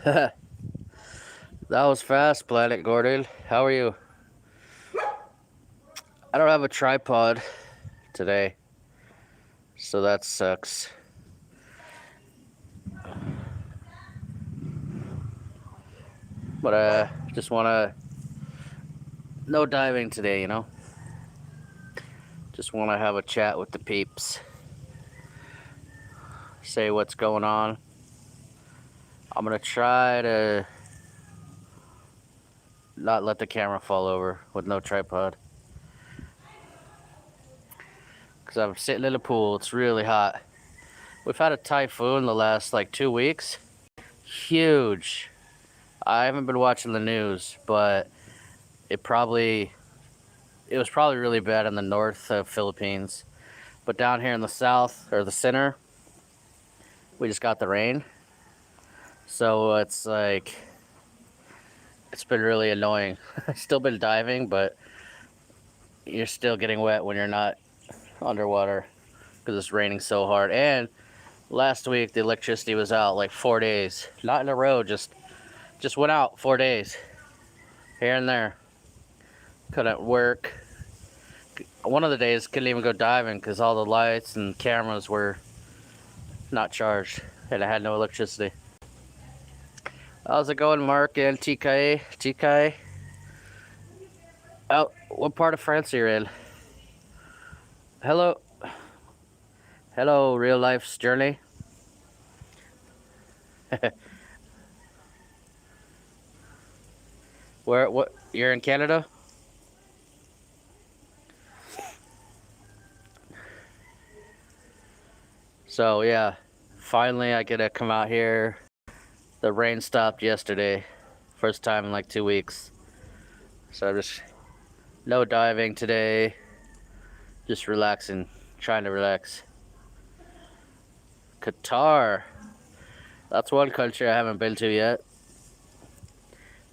That was fast, Planet Gordon. How are you? I don't have a tripod today, so that sucks. But just wanna no diving today, you know. Just wanna have a chat with the peeps. Say what's going on. I'm gonna try to not let the camera fall over with no tripod. Cause I'm sitting in the pool. It's really hot. We've had a typhoon the last like 2 weeks. Huge. I haven't been watching the news, but it was probably really bad in the north of Philippines. But down here in the south, or the center, we just got the rain. So it's like, it's been really annoying. I've still been diving, but you're still getting wet when you're not underwater because it's raining so hard. And last week the electricity was out like 4 days. Not in a row, just went out 4 days. Here and there. Couldn't work. One of the days couldn't even go diving because all the lights and cameras were not charged and I had no electricity. How's it going, Mark and TK? TK? Oh, what part of France are you in? Hello. Hello, real life's journey. What, you're in Canada? So yeah, finally I get to come out here. The rain stopped yesterday. First time in like 2 weeks. So just no diving today. Just relaxing, trying to relax. Qatar. That's one country I haven't been to yet.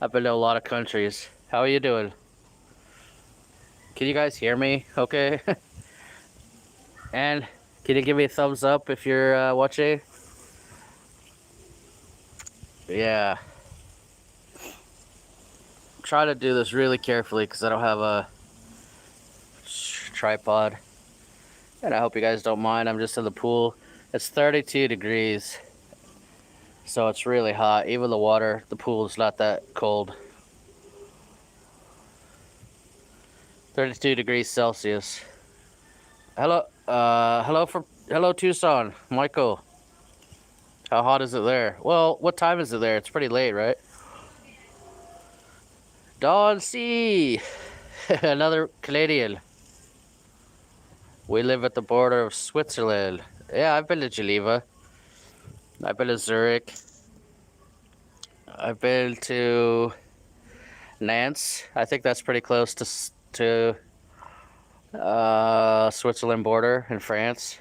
I've been to a lot of countries. How are you doing? Can you guys hear me okay? And can you give me a thumbs up if you're watching? Yeah. Try to do this really carefully because I don't have a tripod. And I hope you guys don't mind. I'm just in the pool. It's 32 degrees. So it's really hot. Even the water, the pool is not that cold. 32 degrees Celsius. Hello, hello Tucson, Michael. How hot is it there? Well, what time is it there? It's pretty late, right? Don C. Another Canadian. We live at the border of Switzerland. Yeah, I've been to Geneva. I've been to Zurich. I've been to Nantes. I think that's pretty close to Switzerland border in France.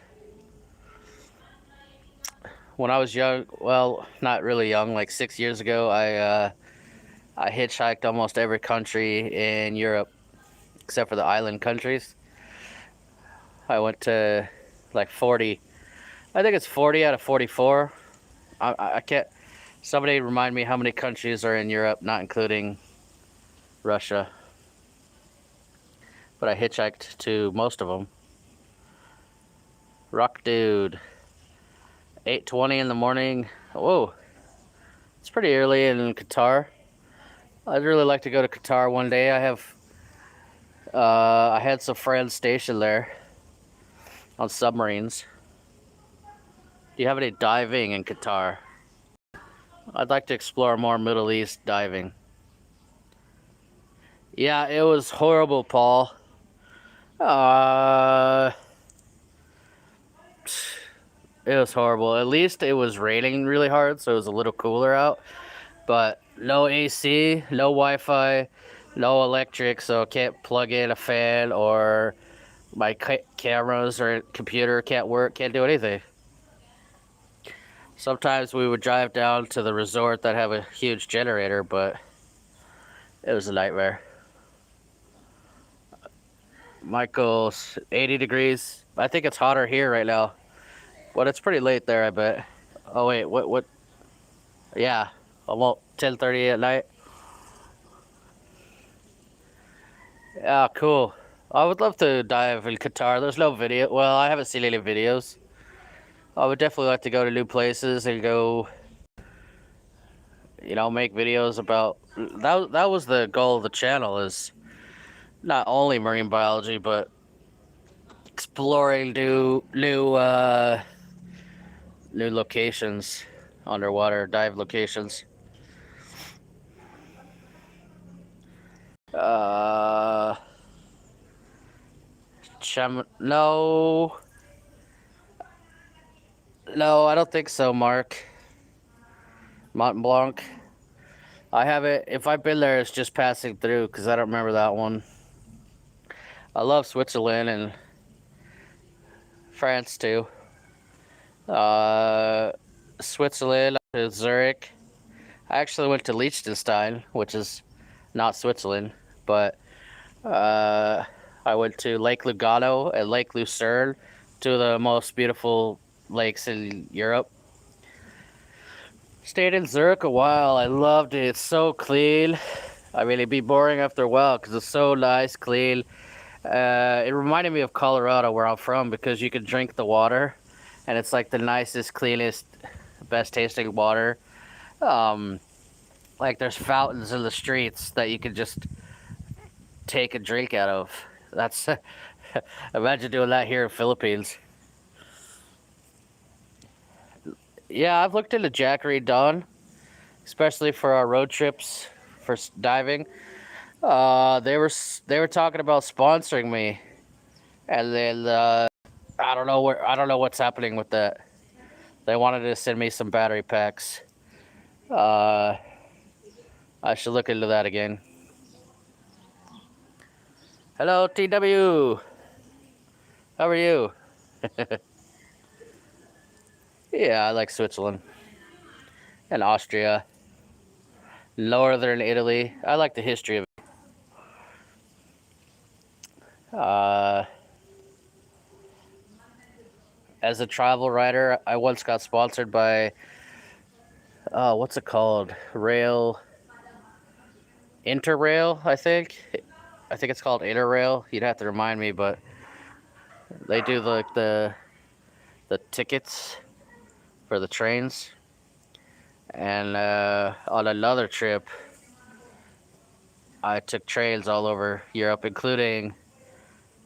When I was young, well, not really young, like 6 years ago, I hitchhiked almost every country in Europe except for the island countries. I went to like 40. I think it's 40 out of 44. I can't. Somebody remind me how many countries are in Europe, not including Russia. But I hitchhiked to most of them. Rock dude. 8:20 in the morning. Whoa. It's pretty early in Qatar. I'd really like to go to Qatar one day. I had some friends stationed there on submarines. Do you have any diving in Qatar? I'd like to explore more Middle East diving. Yeah, it was horrible, Paul. It was horrible. At least it was raining really hard, so it was a little cooler out. But no AC, no Wi-Fi, no electric, so I can't plug in a fan, or my cameras or computer can't work, can't do anything. Sometimes we would drive down to the resort that have a huge generator, but it was a nightmare. Michael's 80 degrees. I think it's hotter here right now. But it's pretty late there, I bet. Oh wait, what? Yeah. almost 10:30 at night. Yeah, cool. I would love to dive in Qatar. There's no video. Well, I haven't seen any videos. I would definitely like to go to new places and go, make videos about that. That was the goal of the channel, is not only marine biology, but exploring new locations, underwater dive locations. Uh, no, I don't think so, Mark. Mont Blanc. I haven't. If I've been there, it's just passing through because I don't remember that one. I love Switzerland and France too. Switzerland, Zurich. I actually went to Liechtenstein, which is not Switzerland, but I went to Lake Lugano and Lake Lucerne, two of the most beautiful lakes in Europe. Stayed in Zurich a while. I loved it. It's so clean. I mean, it'd be boring after a while because it's so nice, clean. It reminded me of Colorado, where I'm from, because you could drink the water, and it's like the nicest, cleanest, best tasting water. Like there's fountains in the streets that you could just take a drink out of. That's imagine doing that here in Philippines. Yeah, I've looked into Jackery Dawn, especially for our road trips for diving. They were talking about sponsoring me, and then I don't know what's happening with that. They wanted to send me some battery packs. I should look into that again. Hello, TW. How are you? Yeah, I like Switzerland and Austria, northern Italy. I like the history of it. As a travel writer, I once got sponsored by, what's it called? Interrail, I think. I think it's called Interrail. You'd have to remind me, but they do the tickets for the trains. And on another trip, I took trains all over Europe, including,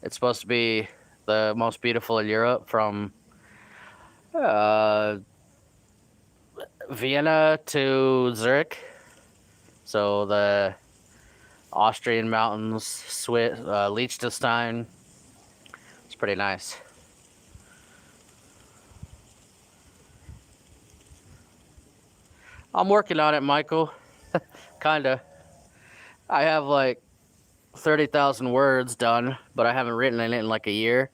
it's supposed to be the most beautiful in Europe, from Vienna to Zurich. So the Austrian mountains, Swiss, Liechtenstein. It's pretty nice. I'm working on it, Michael. Kinda. I have like 30,000 words done, but I haven't written it in like a year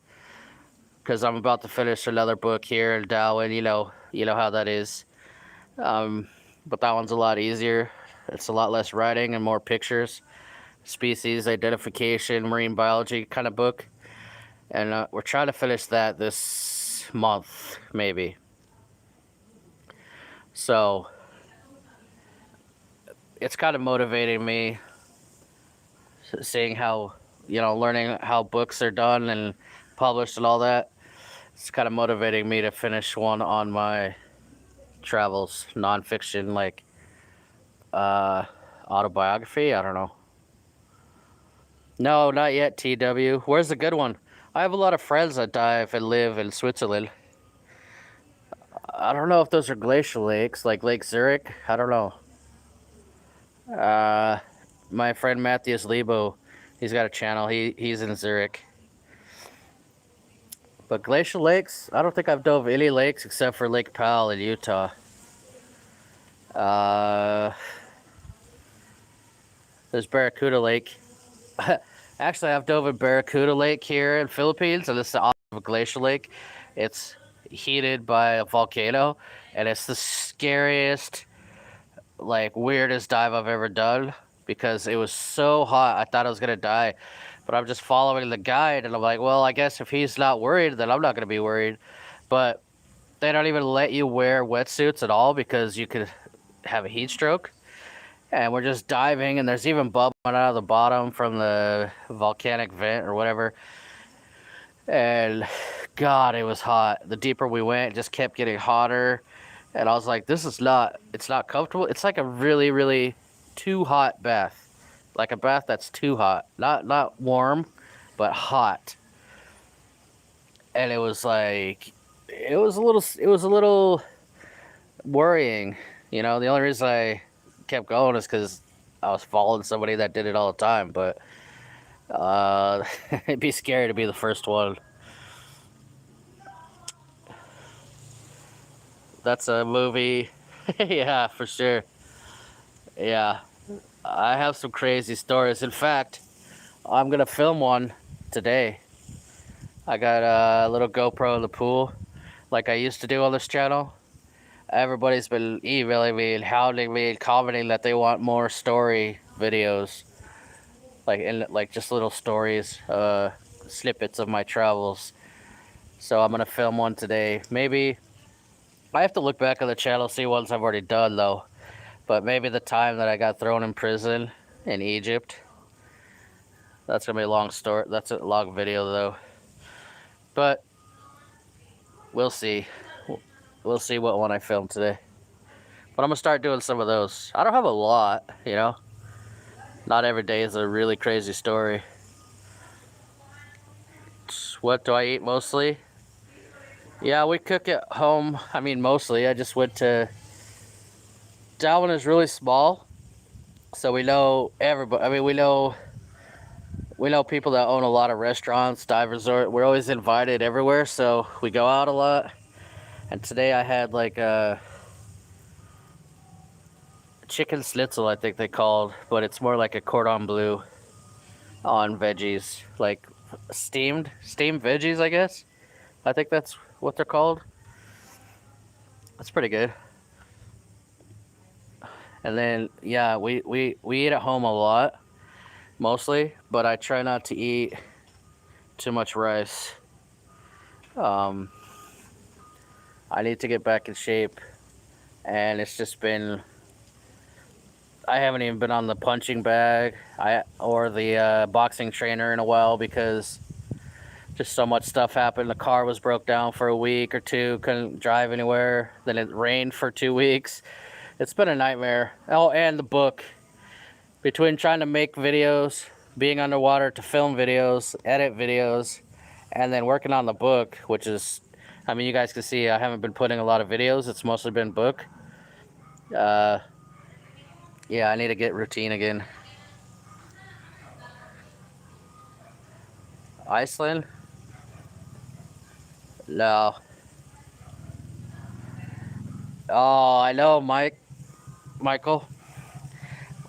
because I'm about to finish another book here in Darwin. You know how that is. But that one's a lot easier. It's a lot less writing and more pictures. Species identification, marine biology kind of book. And we're trying to finish that this month, maybe. So it's kind of motivating me, seeing how, learning how books are done and published and all that. It's kind of motivating me to finish one on my travels, nonfiction, like autobiography. I don't know. No, not yet, TW. Where's the good one? I have a lot of friends that dive and live in Switzerland. I don't know if those are glacial lakes, like Lake Zurich. I don't know. My friend Matthias Lebo, he's got a channel. He's in Zurich. But glacial lakes, I don't think I've dove any lakes except for Lake Powell in Utah. There's Barracuda Lake. Actually, I've dove in Barracuda Lake here in Philippines, and it's the opposite of a glacial lake. It's heated by a volcano, and it's the scariest, like, weirdest dive I've ever done because it was so hot. I thought I was gonna die, but I'm just following the guide, and I'm like, well, I guess if he's not worried, then I'm not gonna be worried. But they don't even let you wear wetsuits at all because you could have a heat stroke. And we're just diving, and there's even bubble out of the bottom from the volcanic vent or whatever. And God, it was hot. The deeper we went, it just kept getting hotter. And I was like, it's not comfortable. It's like a really, really too hot bath. Like a bath that's too hot. Not warm, but hot. And it was like, it was a little worrying. You know, the only reason I kept going is because I was following somebody that did it all the time. But it'd be scary to be the first one. That's a movie. Yeah, for sure. Yeah, I have some crazy stories. In fact, I'm gonna film one today. I got a little GoPro in the pool, like I used to do on this channel. Everybody's been emailing me and hounding me and commenting that they want more story videos, like just little stories, snippets of my travels. So I'm gonna film one today. Maybe I have to look back on the channel, see ones I've already done though. But maybe the time that I got thrown in prison in Egypt. That's gonna be a long story. That's a long video though. But we'll see. We'll see what one I film today. But I'm gonna start doing some of those. I don't have a lot, you know. Not every day is a really crazy story. What do I eat mostly? Yeah, we cook at home. I mean, mostly. I just went to... That one is really small. So we know everybody. I mean, we know people that own a lot of restaurants, dive resort. We're always invited everywhere, so we go out a lot. And today I had like a chicken schnitzel, I think they called, but it's more like a cordon bleu on veggies, like steamed veggies, I guess. I think that's what they're called. That's pretty good. And then yeah, we eat at home a lot, mostly, but I try not to eat too much rice. I need to get back in shape, and it's just been... I haven't even been on the punching bag or the boxing trainer in a while because just so much stuff happened. The car was broke down for a week or two, couldn't drive anywhere. Then it rained for 2 weeks. It's been a nightmare. Oh, and the book. Between trying to make videos, being underwater to film videos, edit videos, and then working on the book, which is... I mean, you guys can see I haven't been putting a lot of videos. It's mostly been book. Yeah, I need to get routine again. Iceland? No. Oh, I know, Michael.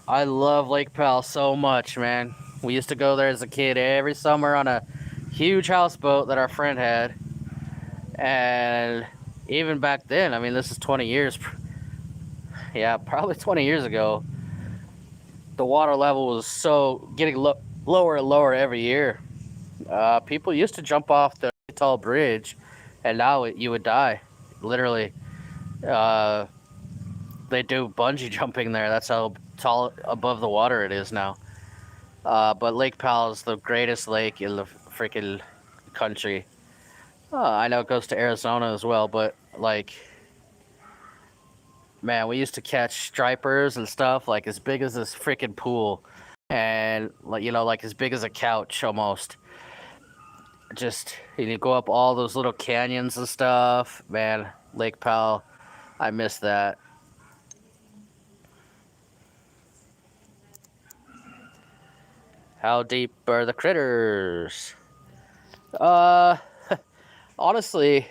I love Lake Powell so much, man. We used to go there as a kid every summer on a huge houseboat that our friend had. And even back then, I mean, this is 20 years. Yeah, probably 20 years ago. The water level was so getting lower and lower every year. People used to jump off the tall bridge, and now you would die, literally. They do bungee jumping there. That's how tall above the water it is now. But Lake Powell is the greatest lake in the freaking country. I know it goes to Arizona as well, but like, man, we used to catch stripers and stuff like as big as this freaking pool, and like, you know, like as big as a couch almost. Just, you go up all those little canyons and stuff. Man, Lake Powell, I miss that. How deep are the critters? Honestly,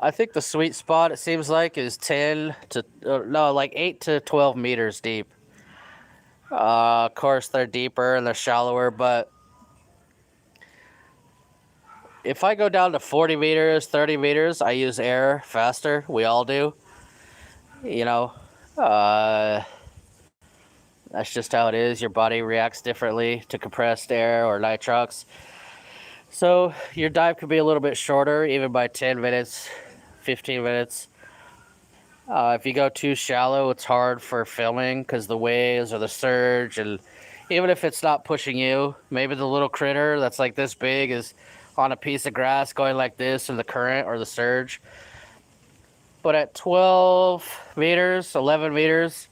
I think the sweet spot, it seems like, is 10 to, no, like 8 to 12 meters deep. Of course, they're deeper and they're shallower, but if I go down to 40 meters, 30 meters, I use air faster. We all do. You know, that's just how it is. Your body reacts differently to compressed air or nitrox. So your dive could be a little bit shorter, even by 10 minutes, 15 minutes. If you go too shallow, it's hard for filming because the waves or the surge, and even if it's not pushing you, maybe the little critter that's like this big is on a piece of grass going like this in the current or the surge. But at 12 meters, 11 meters,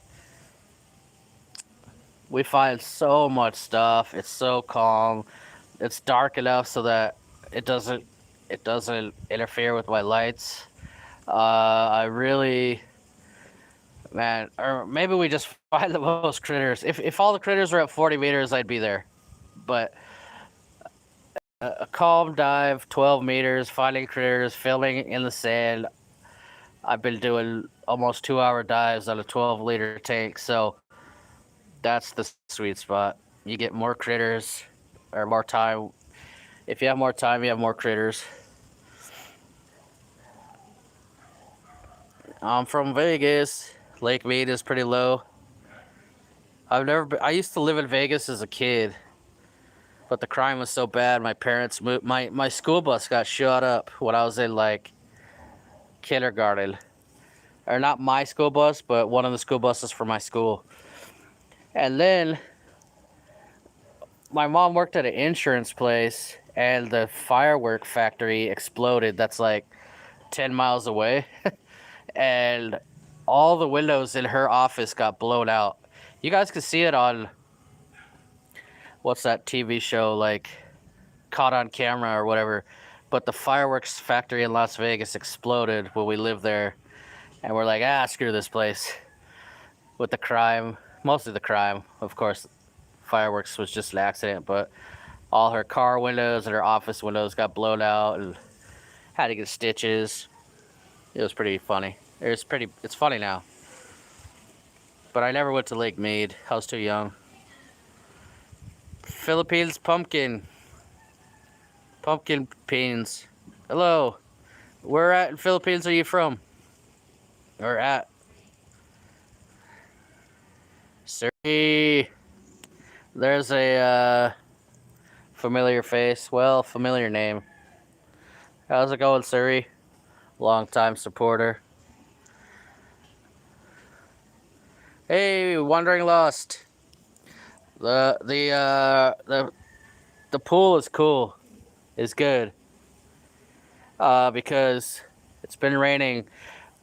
we find so much stuff. It's so calm. It's dark enough so that it doesn't interfere with my lights. I really, man, or maybe we just find the most critters. If all the critters were at 40 meters, I'd be there. But a calm dive, 12 meters, finding critters, filming in the sand. I've been doing almost 2-hour dives on a 12-liter tank, so that's the sweet spot. You get more critters or more time. If you have more time, you have more critters. I'm from Vegas. Lake Mead is pretty low. I used to live in Vegas as a kid, but the crime was so bad. My parents moved. My school bus got shot up when I was in like kindergarten, or not my school bus, but one of the school buses for my school. And then my mom worked at an insurance place, and the firework factory exploded. That's like 10 miles away. And all the windows in her office got blown out. You guys can see it on, what's that TV show, like Caught on Camera or whatever. But the fireworks factory in Las Vegas exploded when we lived there. And we're like, screw this place. With the crime, mostly the crime, of course. Fireworks was just an accident, but all her car windows and her office windows got blown out and had to get stitches. It was pretty funny. It's funny now. But I never went to Lake Mead. I was too young. Philippines pumpkin. Pumpkin beans. Hello. Where at in Philippines are you from? Or at? Surrey. There's a familiar face. Well, familiar name. How's it going, Surrey? Long-time supporter. Hey, Wandering Lost. The pool is cool. It's good. Because it's been raining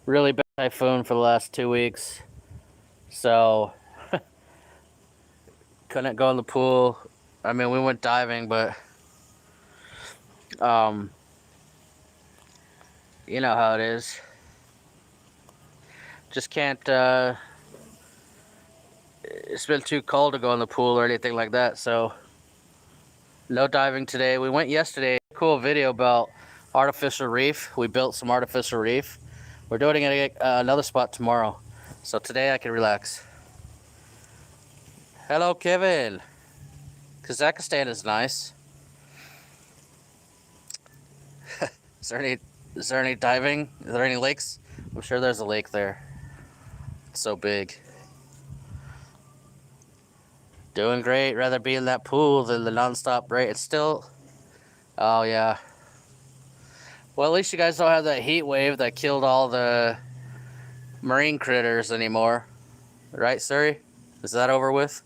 really bad typhoon for the last 2 weeks. So couldn't go in the pool. I mean, we went diving, but you know how it is. Just can't it's been too cold to go in the pool or anything like that, so no diving today. We went yesterday. Cool video about artificial reef. We built some artificial reef. We're doing it at another spot tomorrow, so today I can relax. Hello, Kevin. Kazakhstan is nice. Is there any diving? Is there any lakes? I'm sure there's a lake there. It's so big. Doing great. Rather be in that pool than the nonstop rain. It's still... Oh, yeah. Well, at least you guys don't have that heat wave that killed all the marine critters anymore. Right, Surrey? Is that over with?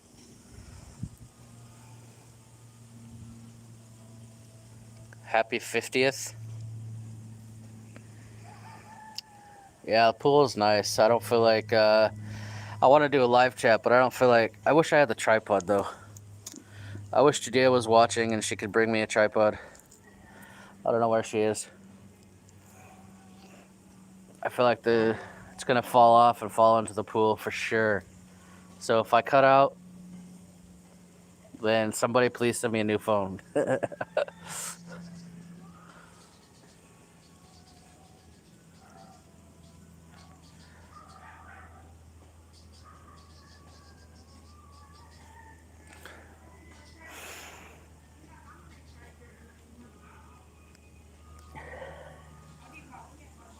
Happy 50th. Yeah, the pool is nice. I don't feel like... I want to do a live chat, but I don't feel like... I wish I had the tripod, though. I wish Judea was watching and she could bring me a tripod. I don't know where she is. I feel like it's going to fall off and fall into the pool for sure. So if I cut out, then somebody please send me a new phone.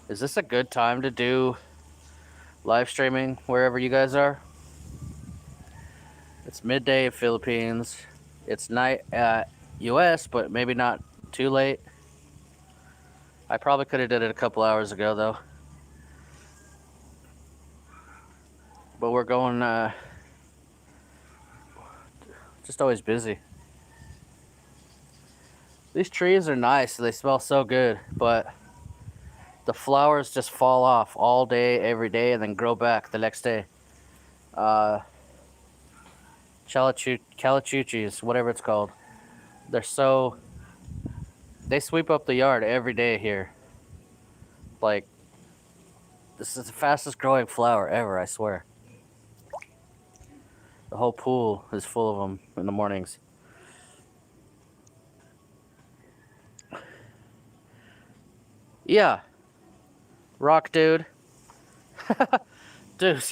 Is this a good time to do live streaming wherever you guys are? It's midday in Philippines. It's night at US, but maybe not too late. I probably could have did it a couple hours ago, though. But we're going, just always busy. These trees are nice. They smell so good, but the flowers just fall off all day, every day, and then grow back the next day. Calichuchis, whatever it's called. They sweep up the yard every day here. Like, this is the fastest growing flower ever, I swear. The whole pool is full of them in the mornings. Yeah. Rock dude. Dude,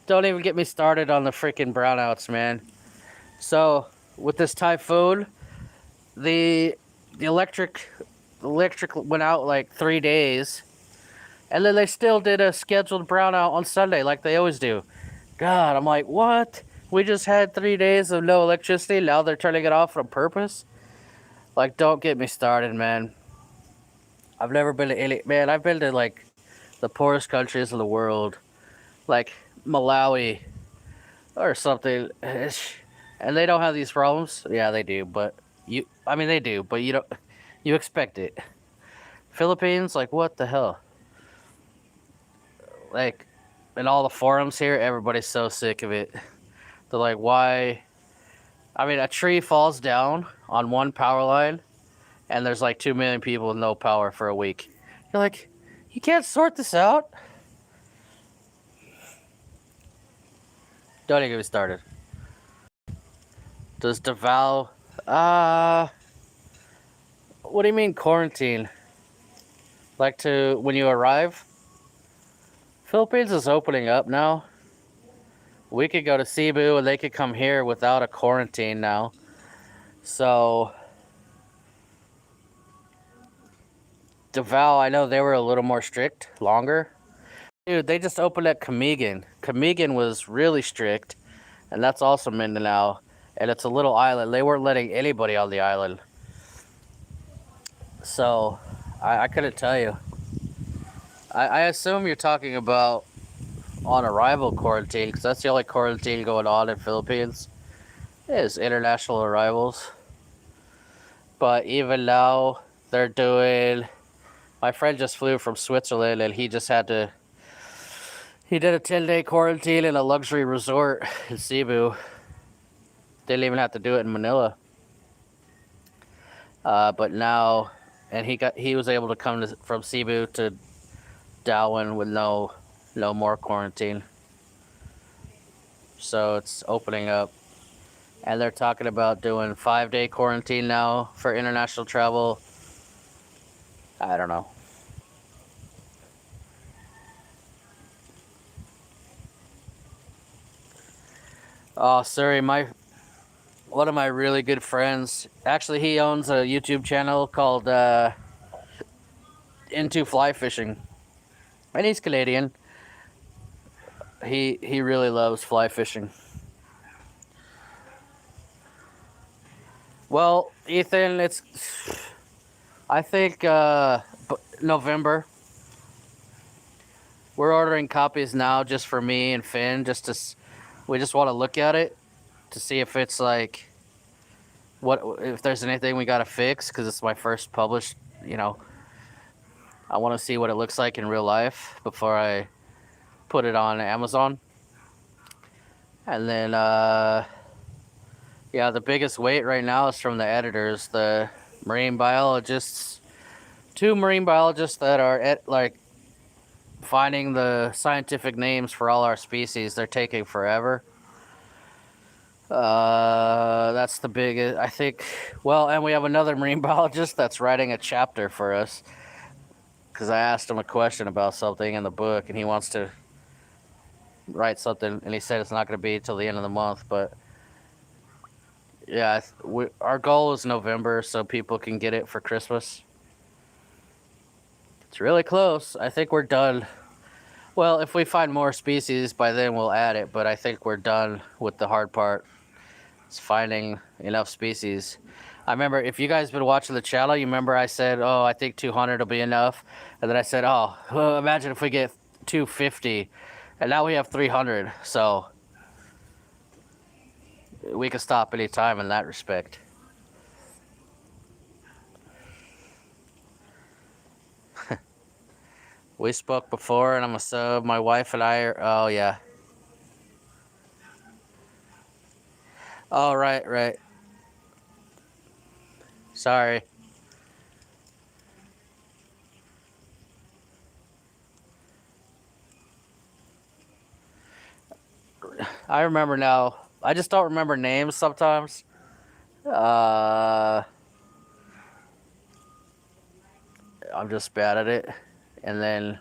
don't even get me started on the freaking brownouts, man. So, with this typhoon, the electric went out like 3 days, and then they still did a scheduled brownout on Sunday like they always do. God, I'm like, what? We just had 3 days of no electricity, now they're turning it off on purpose? Like, don't get me started, man. I've never been to any... Man, I've been to, like, the poorest countries in the world. Like, Malawi or something. And they don't have these problems. Yeah, they do, but... they do, but you don't... You expect it. Philippines, like, what the hell? Like, in all the forums here, everybody's so sick of it. They're like, why... a tree falls down on one power line, and there's like 2 million people with no power for a week. You're like, you can't sort this out? Don't even get me started. Does Davao... What do you mean quarantine? Like to when you arrive? Philippines is opening up now. We could go to Cebu and they could come here without a quarantine now. So... Davao, I know they were a little more strict, longer. Dude, they just opened at Camiguin. Camiguin was really strict, and that's also Mindanao, and it's a little island. They weren't letting anybody on the island. So, I couldn't tell you. I assume you're talking about on arrival quarantine, because that's the only quarantine going on in Philippines, is international arrivals. But even now, they're doing... My friend just flew from Switzerland, and he just had to... He did a 10-day quarantine in a luxury resort in Cebu. Didn't even have to do it in Manila. But now... And he was able to come from Cebu to Darwin with no more quarantine. So it's opening up. And they're talking about doing 5-day quarantine now for international travel. I don't know. Oh, sorry, one of my really good friends, actually he owns a YouTube channel called Into Fly Fishing. And he's Canadian. He really loves fly fishing. Well, Ethan, I think November. We're ordering copies now just for me and Finn, we just want to look at it to see if it's like if there's anything we got to fix, because it's my first published, I want to see what it looks like in real life before I put it on Amazon. And then yeah, the biggest weight right now is from the editors, the marine biologists. 2 marine biologists that are finding the scientific names for all our species. They're taking forever. That's the biggest, I think. Well, and we have another marine biologist that's writing a chapter for us, because I asked him a question about something in the book, and he wants to write something, and he said it's not going to be till the end of the month. But yeah, our goal is November, so people can get it for Christmas. It's really close. I think we're done. Well, if we find more species, by then we'll add it, but I think we're done with the hard part. It's finding enough species. I remember, if you guys been watching the channel, you remember I said, oh, I think 200 will be enough. And then I said, oh, well, imagine if we get 250. And now we have 300, so we can stop anytime in that respect. We spoke before, and I'm a sub. My wife and I are. Oh yeah. Oh right. Sorry. I remember now. I just don't remember names sometimes. I'm just bad at it. And then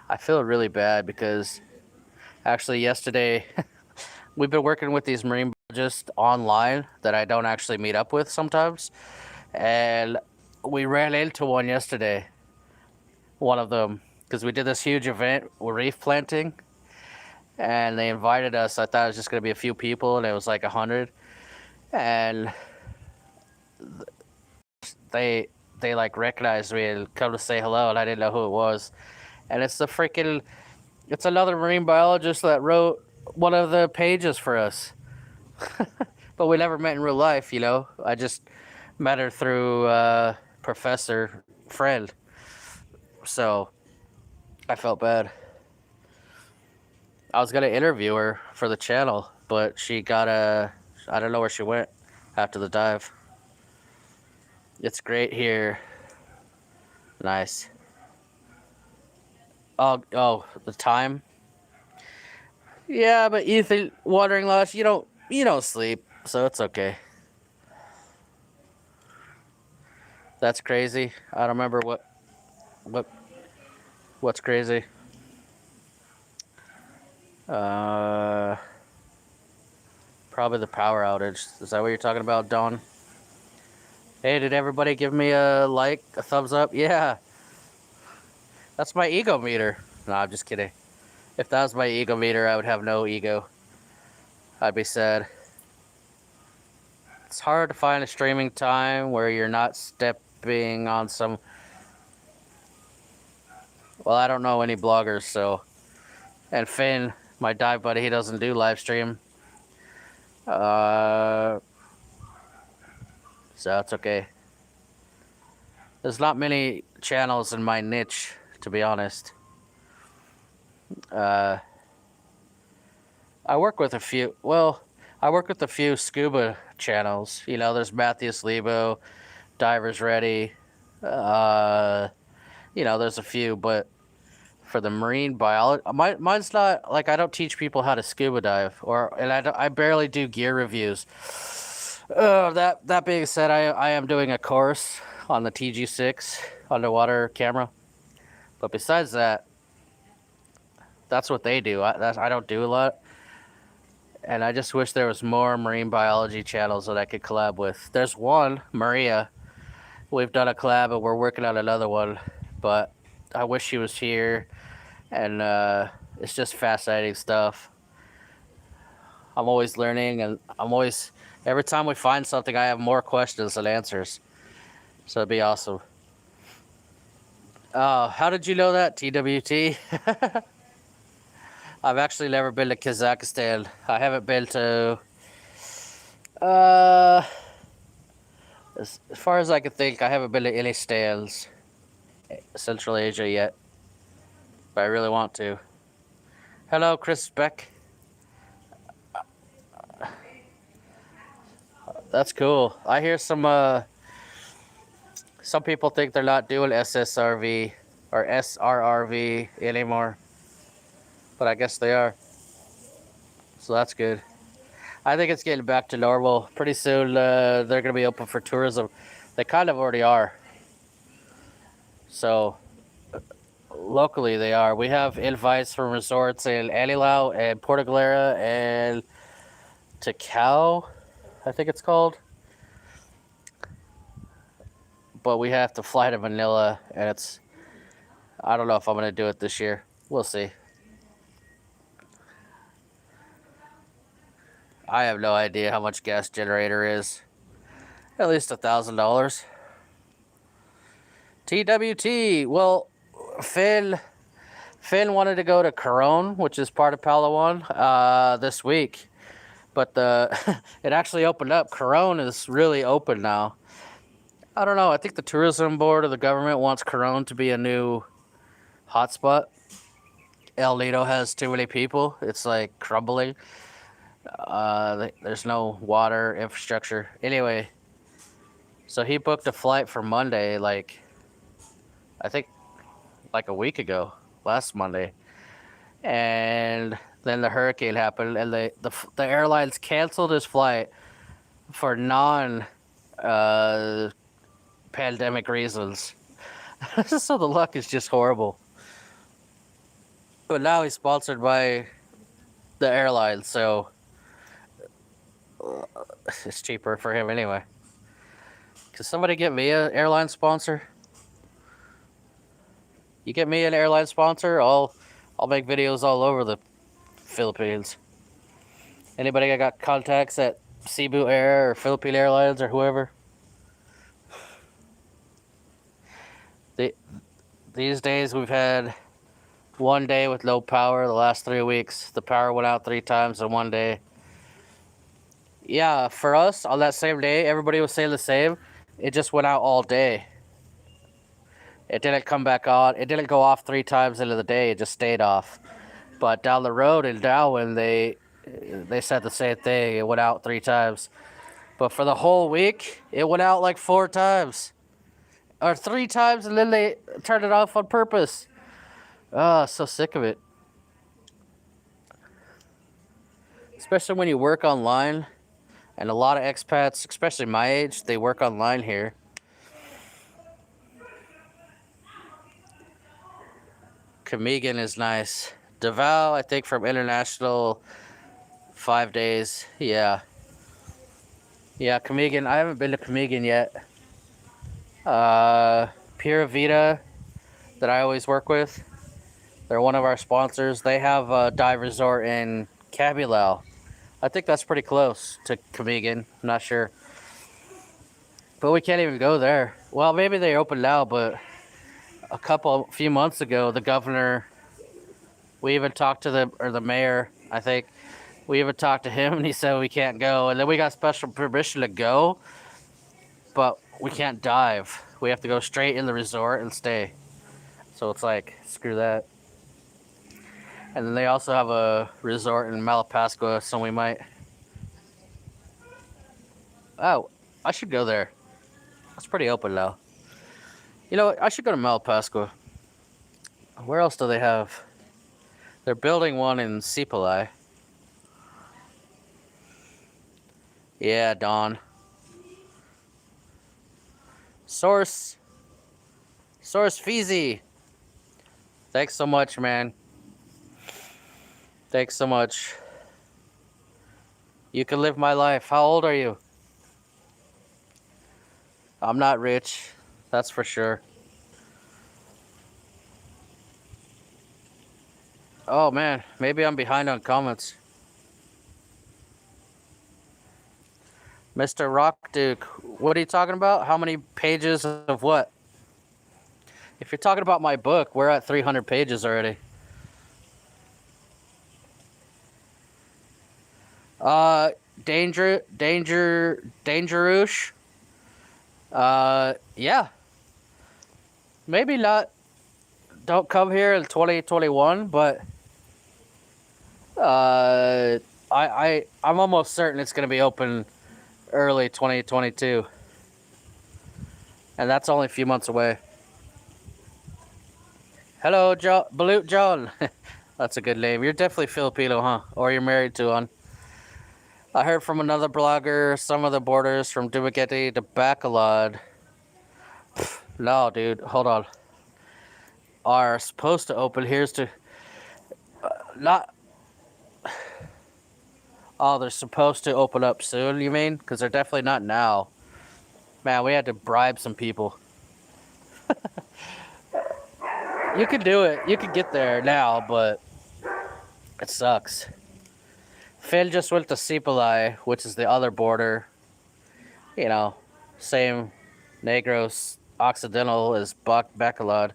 I feel really bad because actually yesterday we've been working with these marine biologists online that I don't actually meet up with sometimes. And we ran into one yesterday, one of them, because we did this huge event with reef planting. And they invited us. I thought it was just going to be a few people, and it was like 100. And they like recognized me and come to say hello, and I didn't know who it was. And it's another marine biologist that wrote one of the pages for us. But we never met in real life, you know. I just met her through professor friend. So I felt bad. I was gonna interview her for the channel, but she got I don't know where she went after the dive. It's great here. Nice. Oh, the time. Yeah, but you think watering loss, you don't sleep, so it's okay. That's crazy. I don't remember what what's crazy. Uh, Probably the power outage. Is that what you're talking about, Dawn? Hey, did everybody give me a like, a thumbs up? Yeah, that's my ego meter. No, I'm just kidding. If that was my ego meter, I would have no ego. I'd be sad. It's hard to find a streaming time where you're not stepping on some. Well, I don't know any bloggers, so. And Finn, my dive buddy, he doesn't do live stream. So it's okay. There's not many channels in my niche, to be honest. I work with a few. Well, I work with a few scuba channels. You know, there's Matthias Lebo, Divers Ready. There's a few, but for the marine biology, mine's not like I don't teach people how to scuba dive, and I barely do gear reviews. That being said, I am doing a course on the TG6 underwater camera, but besides that, that's what they do. I don't do a lot. And I just wish there was more marine biology channels that I could collab with. There's one, Maria. We've done a collab and we're working on another one. But I wish she was here. And it's just fascinating stuff. I'm always learning, and every time we find something, I have more questions than answers. So it'd be awesome. How did you know that, TWT? I've actually never been to Kazakhstan. I haven't been to, as far as I can think, I haven't been to any stands, Central Asia yet. But I really want to. Hello, Chris Beck. That's cool. I hear some people think they're not doing SSRV or SRRV anymore. But I guess they are. So that's good. I think it's getting back to normal. Pretty soon they're going to be open for tourism. They kind of already are. So locally they are. We have invites from resorts in Anilao and Porto Galera and Takao, I think it's called. But we have to fly to Manila, and I don't know if I'm going to do it this year. We'll see. I have no idea how much gas generator is. At least $1,000. TWT. Well, Finn Finn wanted to go to Corone, which is part of Palawan, this week, but it actually opened up. Corone is really open now. I don't know. I think the tourism board of the government wants Corone to be a new hotspot. El Nido has too many people. It's like crumbling. There's no water infrastructure. Anyway, so he booked a flight for Monday, I think like a week ago, last Monday, and then the hurricane happened, and the airlines canceled his flight for non pandemic reasons. So the luck is just horrible. But now he's sponsored by the airline, so it's cheaper for him anyway. Can somebody get me an airline sponsor? You get me an airline sponsor, I'll make videos all over the Philippines. Anybody got contacts at Cebu Air or Philippine Airlines or whoever? These days we've had one day with no power. The last 3 weeks, the power went out 3 times in one day. Yeah, for us, on that same day, everybody was saying the same. It just went out all day. It didn't come back on. It didn't go off 3 times into the day. It just stayed off. But down the road in Darwin, they said the same thing. It went out 3 times. But for the whole week, it went out like 4 times. Or 3 times, and then they turned it off on purpose. Oh, so sick of it. Especially when you work online. And a lot of expats, especially my age, they work online here. Camigan is nice. Davao, I think from international, 5 days. Yeah. Yeah, Camigan. I haven't been to Camigan yet. Pura Vida, that I always work with. They're one of our sponsors. They have a dive resort in Cabulao. I think that's pretty close to Camigan. I'm not sure. But we can't even go there. Well, maybe they opened now, but a few months ago, the governor, we even talked to the mayor, I think. We even talked to him, and he said we can't go. And then we got special permission to go, but we can't dive. We have to go straight in the resort and stay. So it's like, screw that. And then they also have a resort in Malapascua, so we might... Oh, I should go there. It's pretty open now. You know what? I should go to Malapascua. Where else do they have? They're building one in Sipalai. Yeah, Don. Source Feezy. Thanks so much, man. Thanks so much. You can live my life. How old are you? I'm not rich. That's for sure. Oh, man. Maybe I'm behind on comments. Mr. Rock Duke, what are you talking about? How many pages of what? If you're talking about my book, we're at 300 pages already. Dangeroosh. Yeah. Maybe not. Don't come here in 2021, but I'm almost certain it's gonna be open early 2022, and that's only a few months away. Hello, Balut John. That's a good name. You're definitely Filipino, huh? Or you're married to one. I heard from another blogger some of the borders from Dumaguete to Bacolod. No, dude, hold on. Are supposed to open. Here's to not. Oh, they're supposed to open up soon, you mean? Because they're definitely not now. Man, we had to bribe some people. You could do it. You could get there now, but it sucks. Finn just went to Sipalai, which is the other border. You know, same Negros Occidental as Bacolod.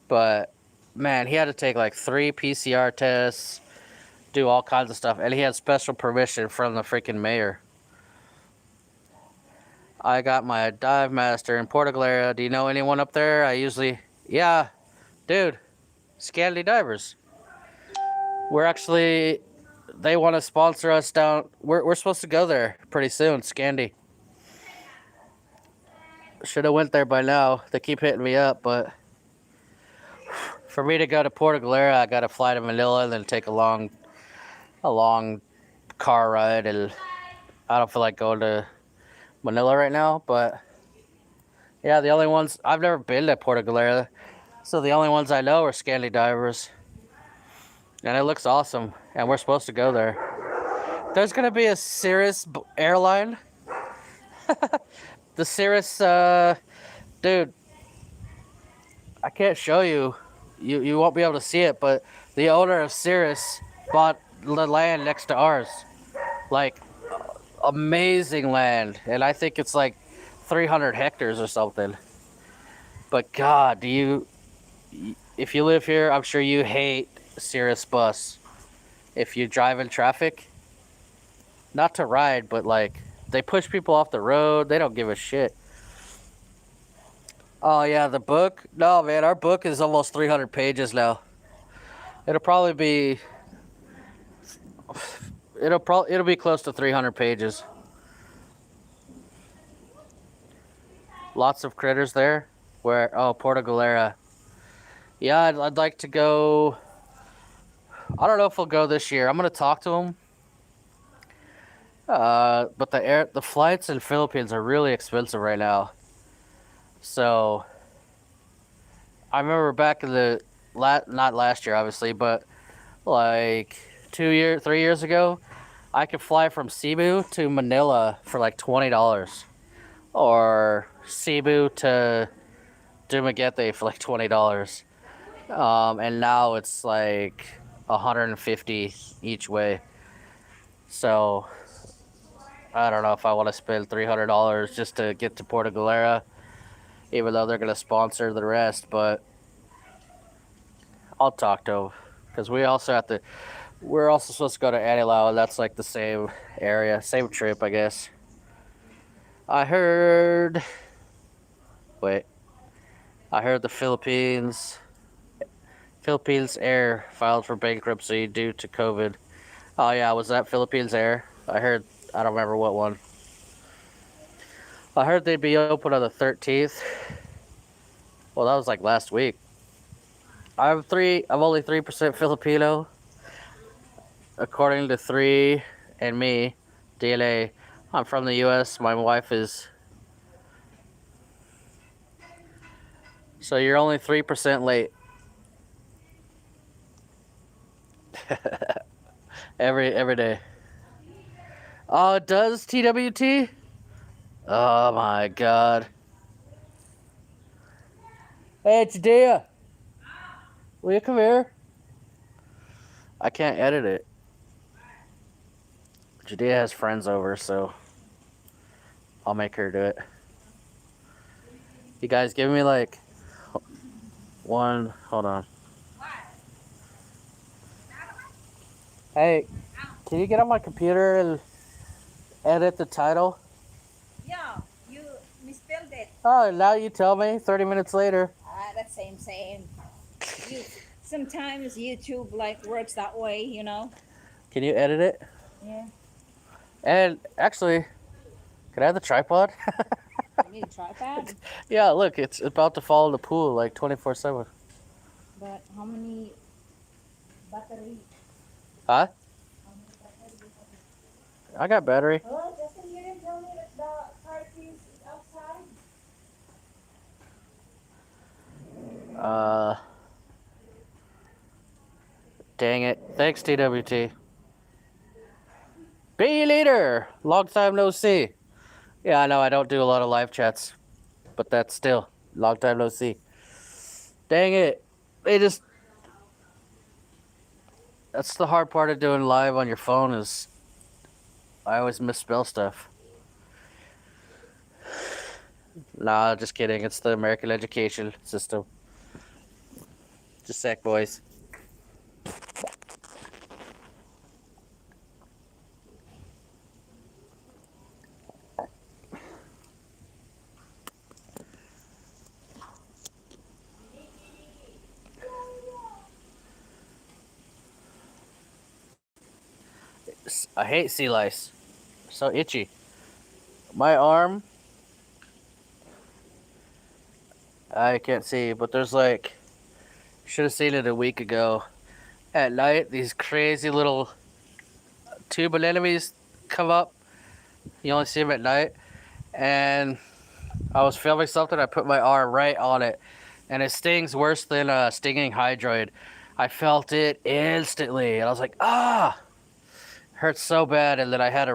But man, he had to take like 3 PCR tests, do all kinds of stuff, and he had special permission from the freaking mayor. I got my dive master in Porto Galera. Do you know anyone up there? Yeah, dude, Scandi Divers. We're actually, they want to sponsor us down. We're supposed to go there pretty soon, Scandi. Should have went there by now. They keep hitting me up, but for me to go to Porto Galera, I got to fly to Manila and then take a long car ride, and I don't feel like going to Manila right now. But yeah, the only ones, I've never been to Porto Galera, so the only ones I know are Scandi Divers, and it looks awesome, and we're supposed to go there. There's gonna be a Cirrus airline. The Cirrus, dude, I can't show you. You won't be able to see it, but the owner of Cirrus bought the land next to ours. Like, amazing land. And I think it's like 300 hectares or something. But God, if you live here, I'm sure you hate Cirrus bus. If you drive in traffic, not to ride, but like, they push people off the road. They don't give a shit. Oh yeah, the book? No, man, our book is almost 300 pages now. It'll probably be it'll be close to 300 pages. Lots of critters there. Porto Galera. Yeah, I'd like to go. I don't know if we'll go this year. I'm gonna talk to him. But the flights in Philippines are really expensive right now. So I remember back in the not last year obviously, but like 3 years ago, I could fly from Cebu to Manila for like $20, or Cebu to Dumaguete for like $20. And now it's like 150 each way. So I don't know if I want to spend $300 just to get to Porto Galera, even though they're gonna sponsor the rest. But I'll talk to them, because we're also supposed to go to Anilao, and that's like the same area, same trip, I guess. I heard the Philippines Air filed for bankruptcy due to COVID. Oh yeah, was that Philippines Air? I don't remember what one. I heard they'd be open on the 13th. Well, that was like last week. I'm only 3% Filipino, according to 3 and me, DNA. I'm from the U.S. My wife is. So you're only 3% late. every day. Oh, it does, TWT? Oh my God. Hey, it's Judea. Will you come here? I can't edit it. Judea has friends over, so I'll make her do it. You guys give me like one. Hold on. Hey, can you get on my computer and edit the title? Yeah, you misspelled it. Oh, now you tell me 30 minutes later. That's same. Sometimes YouTube like works that way, you know. Can you edit it? Yeah. And actually, can I have the tripod? You need a tripod. Yeah, look, it's about to fall in the pool like 24/7. But how many battery? Huh? I got battery. Oh, Justin, you didn't tell me that the car keys is outside. Dang it. Thanks, TWT. Be leader. Long time no see. Yeah, I know I don't do a lot of live chats, but that's still long time no see. Dang it. That's the hard part of doing live on your phone, is I always misspell stuff. Nah, just kidding. It's the American education system. Just a sec, boys. I hate sea lice. So itchy. My arm, I can't see, but there's like, should have seen it a week ago. At night, these crazy little tube anemones come up. You only see them at night. And I was filming something, I put my arm right on it. And it stings worse than a stinging hydroid. I felt it instantly. And I was like, ah! Hurts so bad. And then I had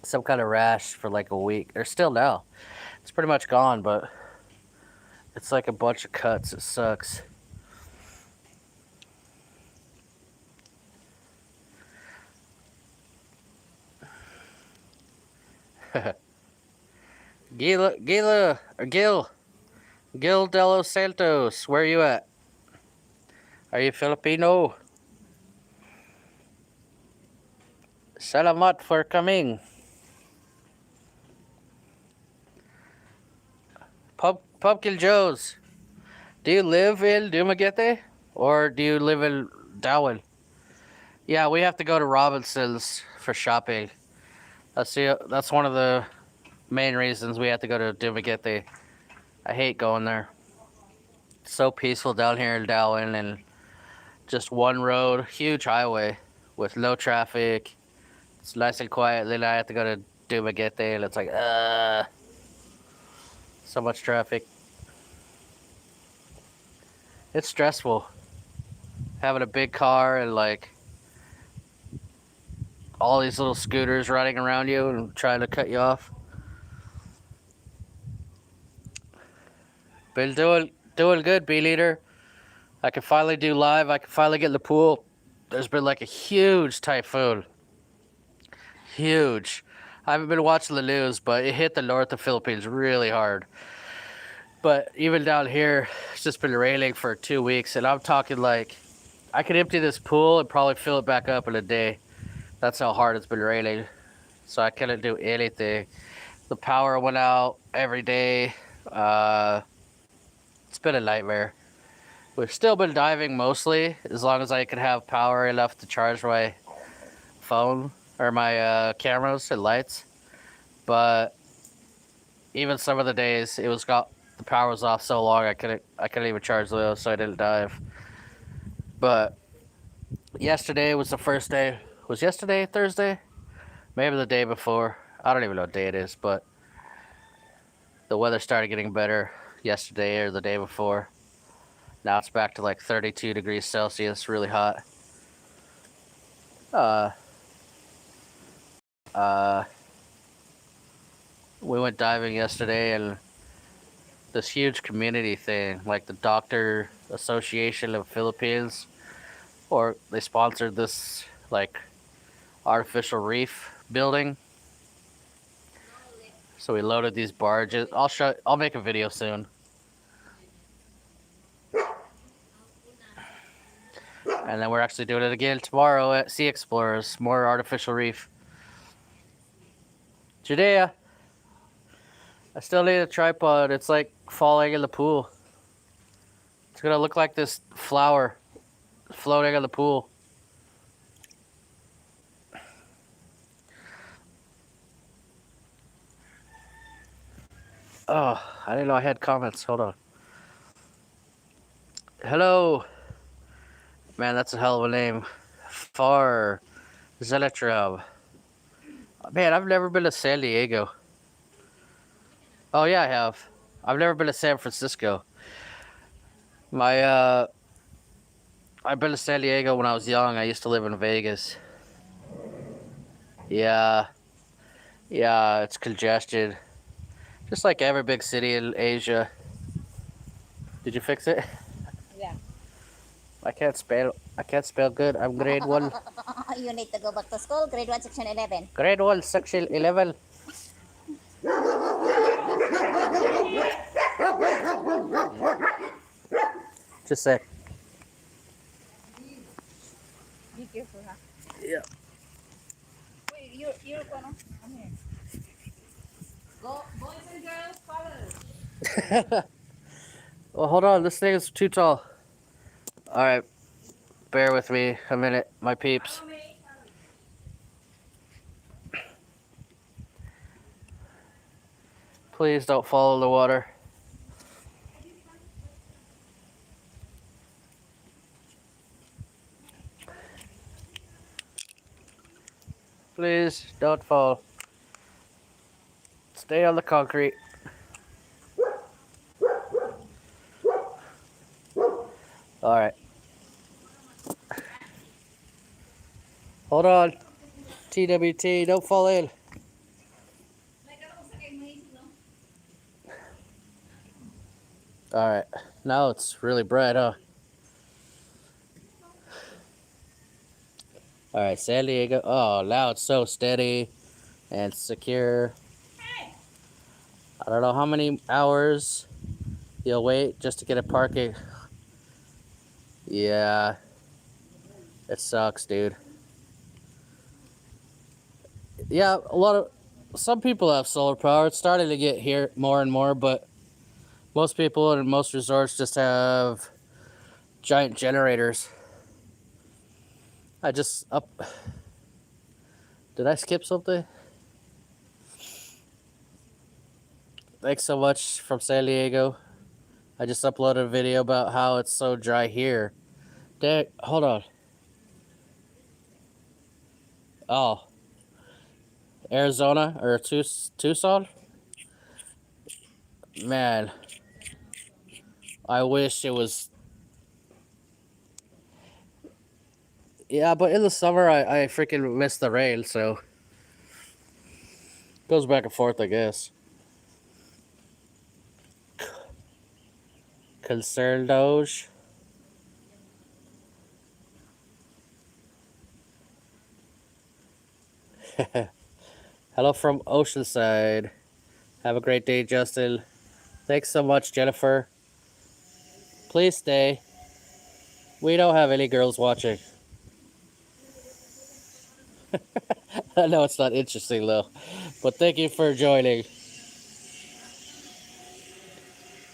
some kind of rash for like a week. There's still now. It's pretty much gone, but it's like a bunch of cuts. It sucks. Gil de los Santos, where are you at? Are you Filipino? Salamat for coming. Pumpkin Joe's, do you live in Dumaguete or do you live in Darwin? Yeah, we have to go to Robinson's for shopping. That's one of the main reasons we have to go to Dumaguete. I hate going there. It's so peaceful down here in Darwin and just one road, huge highway with no traffic. It's nice and quiet. Then I have to go to Dumaguete and it's like, so much traffic. It's stressful having a big car and like all these little scooters riding around you and trying to cut you off. Been doing good, B-Leader. I can finally do live. I can finally get in the pool. There's been like a huge typhoon. Huge. I haven't been watching the news, but it hit the north of Philippines really hard. But even down here, it's just been raining for 2 weeks, and I'm talking like I could empty this pool and probably fill it back up in a day. That's how hard it's been raining. So I couldn't do anything. The power went out every day. It's been a nightmare. We've still been diving mostly, as long as I could have power enough to charge my phone or my cameras and lights. But even some of the days, the power was off so long I couldn't even charge those, so I didn't dive. But yesterday was the first day. Was yesterday Thursday? Maybe the day before. I don't even know what day it is, but the weather started getting better yesterday or the day before. Now it's back to like 32 degrees Celsius, really hot. We went diving yesterday and this huge community thing, like the Doctor Association of Philippines, or they sponsored this like artificial reef building. So we loaded these barges. I'll make a video soon. And then we're actually doing it again tomorrow at Sea Explorers, more artificial reef. Judea, I still need a tripod. It's like falling in the pool. It's gonna look like this flower floating in the pool. Oh, I didn't know I had comments. Hold on. Hello. Man, that's a hell of a name. Far Zeletrov. Man, I've never been to San Diego. Oh yeah, I have. I've never been to San Francisco. I've been to San Diego when I was young. I used to live in Vegas. Yeah, it's congested. Just like every big city in Asia. Did you fix it? Yeah. I can't spell good. I'm grade 1. You need to go back to school, grade 1, section 11. Grade 1, section 11. Just say. Be careful, huh? Yeah. Wait, you're gonna come here. Go, boys and girls, follow. Well, hold on. This thing is too tall. All right. Bear with me a minute, my peeps. Follow me. Please don't fall in the water. Please don't fall. Stay on the concrete. All right. Hold on. TWT, don't fall in. All right. Now it's really bright, huh? All right, San Diego. Oh, now it's so steady and secure. I don't know how many hours you'll wait just to get a parking. Yeah, it sucks, dude. Yeah, some people have solar power. It's starting to get here more and more, but most people and most resorts just have giant generators. I just up. Did I skip something? Thanks so much from San Diego. I just uploaded a video about how it's so dry here. Hold on. Oh, Arizona or Tucson? Man, I wish it was. Yeah, but in the summer, I freaking miss the rain, so. Goes back and forth, I guess. Concerned Doge. Hello from Oceanside. Have a great day, Justin. Thanks so much, Jennifer. Please stay. We don't have any girls watching. I know it's not interesting, though. But thank you for joining.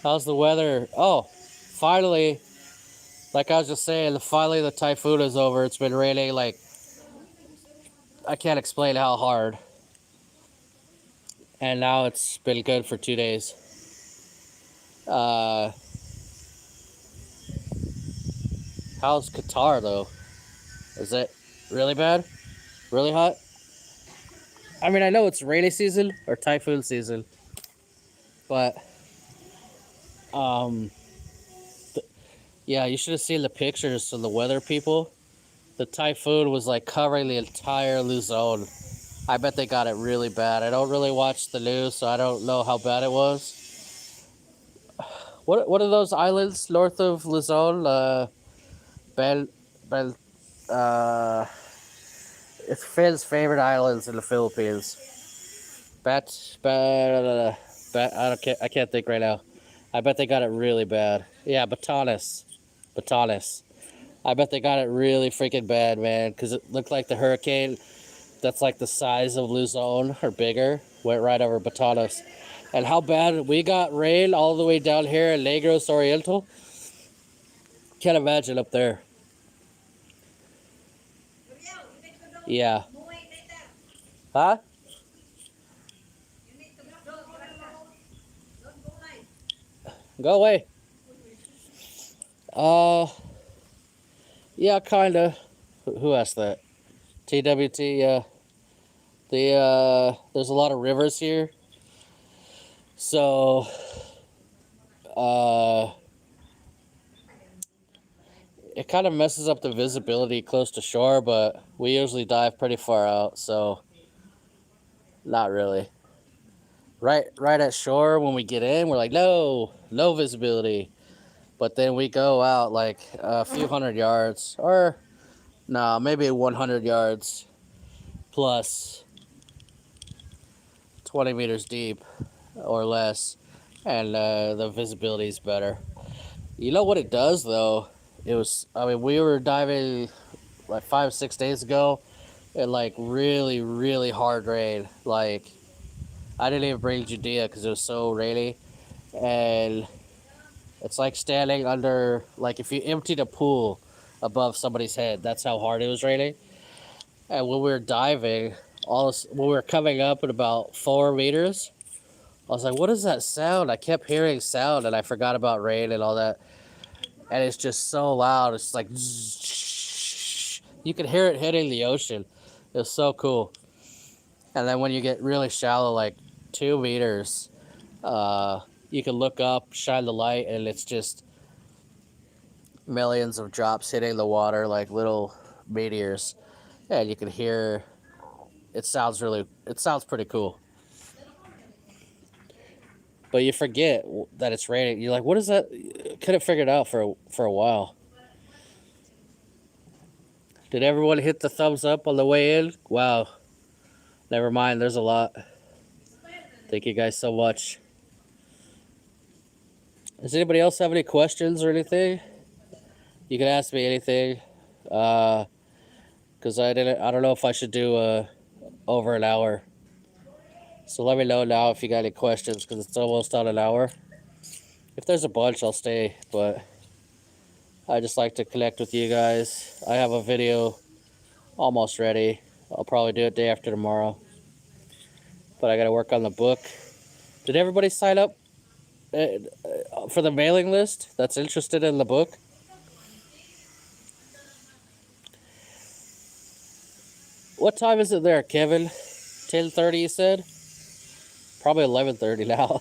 How's the weather? Oh, finally. Like I was just saying, finally the typhoon is over. It's been raining like, I can't explain how hard. And now it's been good for 2 days. How's Qatar though? Is it really bad? Really hot? I mean, I know it's rainy season or typhoon season, but um, yeah, you should have seen the pictures from the weather people. The typhoon was like covering the entire Luzon. I bet they got it really bad. I don't really watch the news, so I don't know how bad it was. What are those islands north of Luzon? Ben, Ben, uh, it's Finn's favorite islands in the Philippines. I can't think right now. I bet they got it really bad. Yeah, Batanes. I bet they got it really freaking bad, man, because it looked like the hurricane that's like the size of Luzon or bigger went right over Batanes. And how bad we got rain all the way down here in Negros Oriental. Can't imagine up there. Yeah. Huh? Go away. Yeah, kinda. Who asked that? TWT, yeah. There's a lot of rivers here. So, it kind of messes up the visibility close to shore, but we usually dive pretty far out, so not really. Right at shore, when we get in, we're like, no visibility. But then we go out like a few hundred yards, or no, maybe 100 yards plus 20 meters deep or less, and the visibility is better. You know what it does though? I mean, we were diving like 5, 6 days ago, and like really, really hard rain. Like, I didn't even bring Judea because it was so rainy, and it's like standing under, like if you emptied a pool above somebody's head. That's how hard it was raining. And when we were diving, when we were coming up at about 4 meters, I was like, "What is that sound?" I kept hearing sound, and I forgot about rain and all that. And it's just so loud. It's like you could hear it hitting the ocean. It was so cool. And then when you get really shallow, like 2 meters, you can look up, shine the light, and it's just millions of drops hitting the water like little meteors. And you can hear. It sounds pretty cool. But you forget that it's raining. You're like, what is that? Couldn't figure it out for a while. Did everyone hit the thumbs up on the way in? Wow. Never mind, there's a lot. Thank you guys so much. Does anybody else have any questions or anything? You can ask me anything. Cause I don't know if I should do over an hour. So let me know now if you got any questions, because it's almost on an hour. If there's a bunch, I'll stay, but I just like to connect with you guys. I have a video almost ready. I'll probably do it day after tomorrow. But I got to work on the book. Did everybody sign up for the mailing list that's interested in the book? What time is it there, Kevin? 10:30, you said? Probably 11:30 now.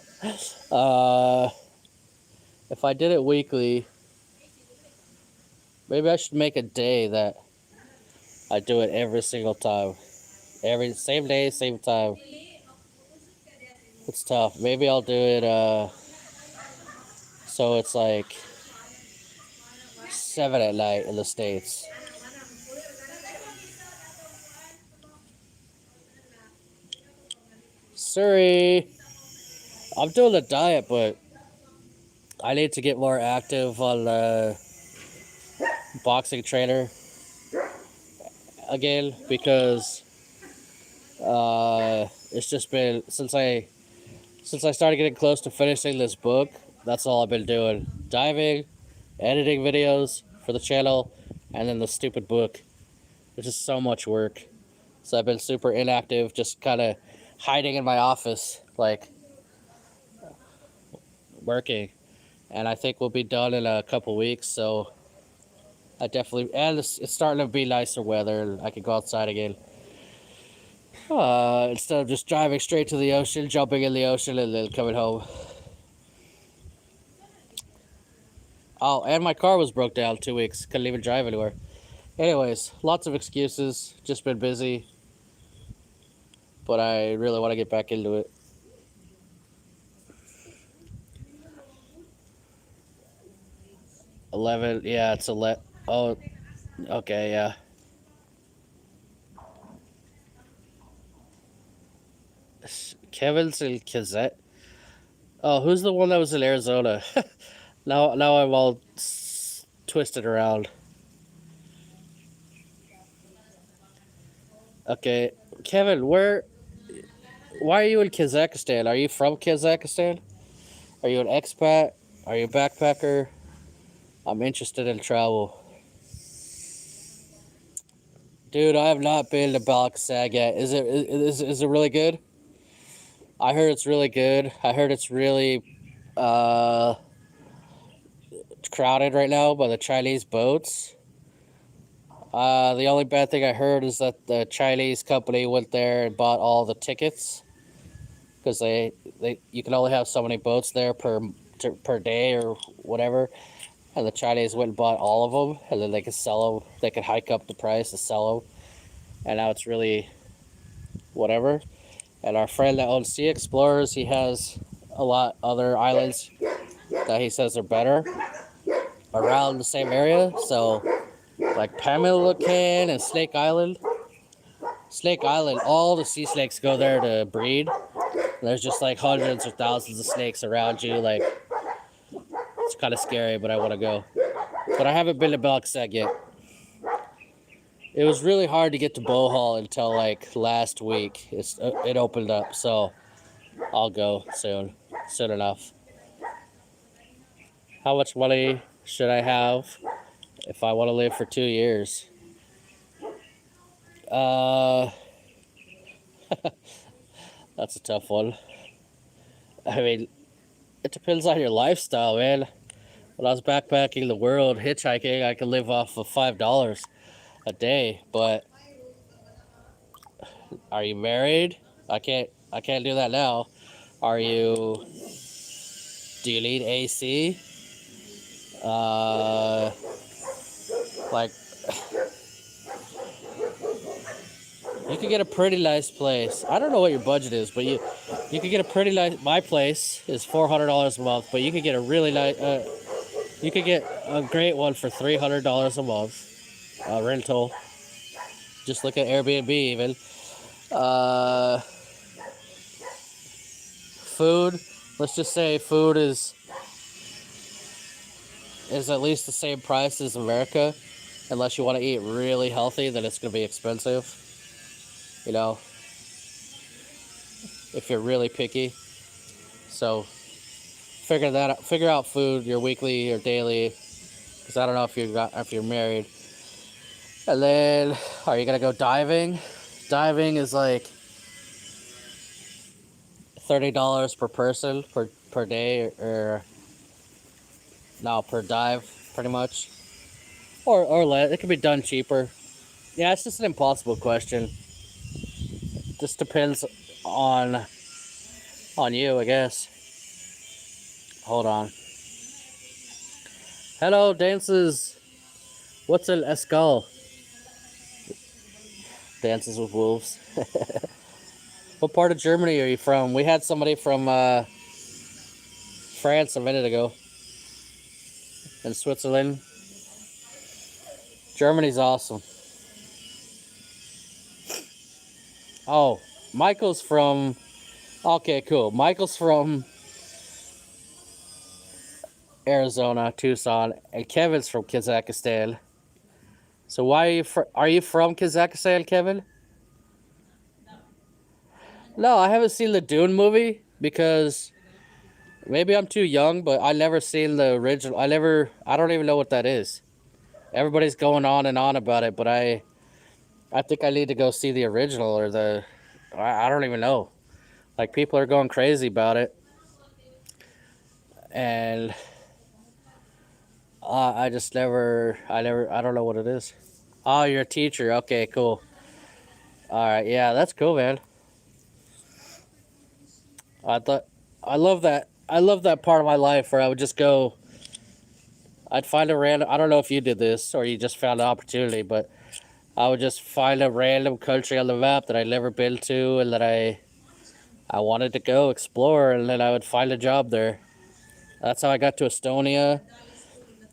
If I did it weekly, maybe I should make a day that I do it every single time. Same day, same time. It's tough. Maybe I'll do it so it's like 7 at night in the States. Sorry. I'm doing the diet, but I need to get more active on the boxing trainer again, because it's just been since I started getting close to finishing this book. That's all I've been doing: diving, editing videos for the channel, and then the stupid book. It's just so much work. So I've been super inactive, just kind of hiding in my office, like working. And I think we'll be done in a couple weeks. So I definitely, and it's starting to be nicer weather, and I can go outside again. Instead of just driving straight to the ocean, jumping in the ocean, and then coming home. Oh, and my car was broke down 2 weeks. Couldn't even drive anywhere. Anyways, lots of excuses. Just been busy. But I really want to get back into it. $11, yeah, it's 11. Oh, okay, yeah. Kevin's in Kazette. Oh, who's the one that was in Arizona? now I'm all twisted around. Okay, Kevin, why are you in Kazakhstan? Are you from Kazakhstan? Are you an expat? Are you a backpacker? I'm interested in travel. Dude, I have not been to Balakasag yet. Is it really good? I heard it's really good. I heard it's really crowded right now by the Chinese boats. The only bad thing I heard is that the Chinese company went there and bought all the tickets, because you can only have so many boats there per day or whatever, and the Chinese went and bought all of them, and then they could sell them. They could hike up the price to sell them, and now it's really whatever. And our friend that owns Sea Explorers, he has a lot other islands that he says are better around the same area. So like Pamelican and Snake Island. Snake Island, all the sea snakes go there to breed. There's just like hundreds or thousands of snakes around you. Like, it's kind of scary, but I want to go. But I haven't been to Belkset yet. It was really hard to get to Bohol until like last week. It opened up, so I'll go soon enough. How much money should I have if I want to live for 2 years? That's a tough one. I mean, it depends on your lifestyle, man. When I was backpacking the world, hitchhiking, I could live off of $5 a day. But are you married? I can't do that now. Are you? Do you need AC? Like, you could get a pretty nice place. I don't know what your budget is, but you could get a pretty nice. My place is $400 a month, but you could get a really nice. You could get a great one for $300 a month. Rental. Just look at Airbnb even. Food. Let's just say food is at least the same price as America. Unless you want to eat really healthy, then it's going to be expensive. You know, if you're really picky. So figure that out. Figure out food, your weekly or daily, because I don't know if you're married. And then, are you gonna go diving? Diving is like $30 per person per day, or no, per dive, pretty much, or less. It can be done cheaper. Yeah, it's just an impossible question. Just depends on you, I guess. Hold on. Hello, dances. What's an escal? Dances with wolves. What part of Germany are you from? We had somebody from France a minute ago. And Switzerland. Germany's awesome. Oh, Michael's from... Okay, cool. Michael's from Arizona, Tucson, and Kevin's from Kazakhstan. So why are you from Kazakhstan, Kevin? No, I haven't seen the Dune movie because maybe I'm too young, but I never seen the original. I don't even know what that is. Everybody's going on and on about it, but I think I need to go see the original or I don't even know. Like, people are going crazy about it. And I don't know what it is. Oh, you're a teacher. Okay, cool. All right, yeah, that's cool, man. I love that part of my life where I would just go. I'd find a random. I don't know if you did this or you just found an opportunity, but I would just find a random country on the map that I'd never been to and that I wanted to go explore, and then I would find a job there. That's how I got to Estonia.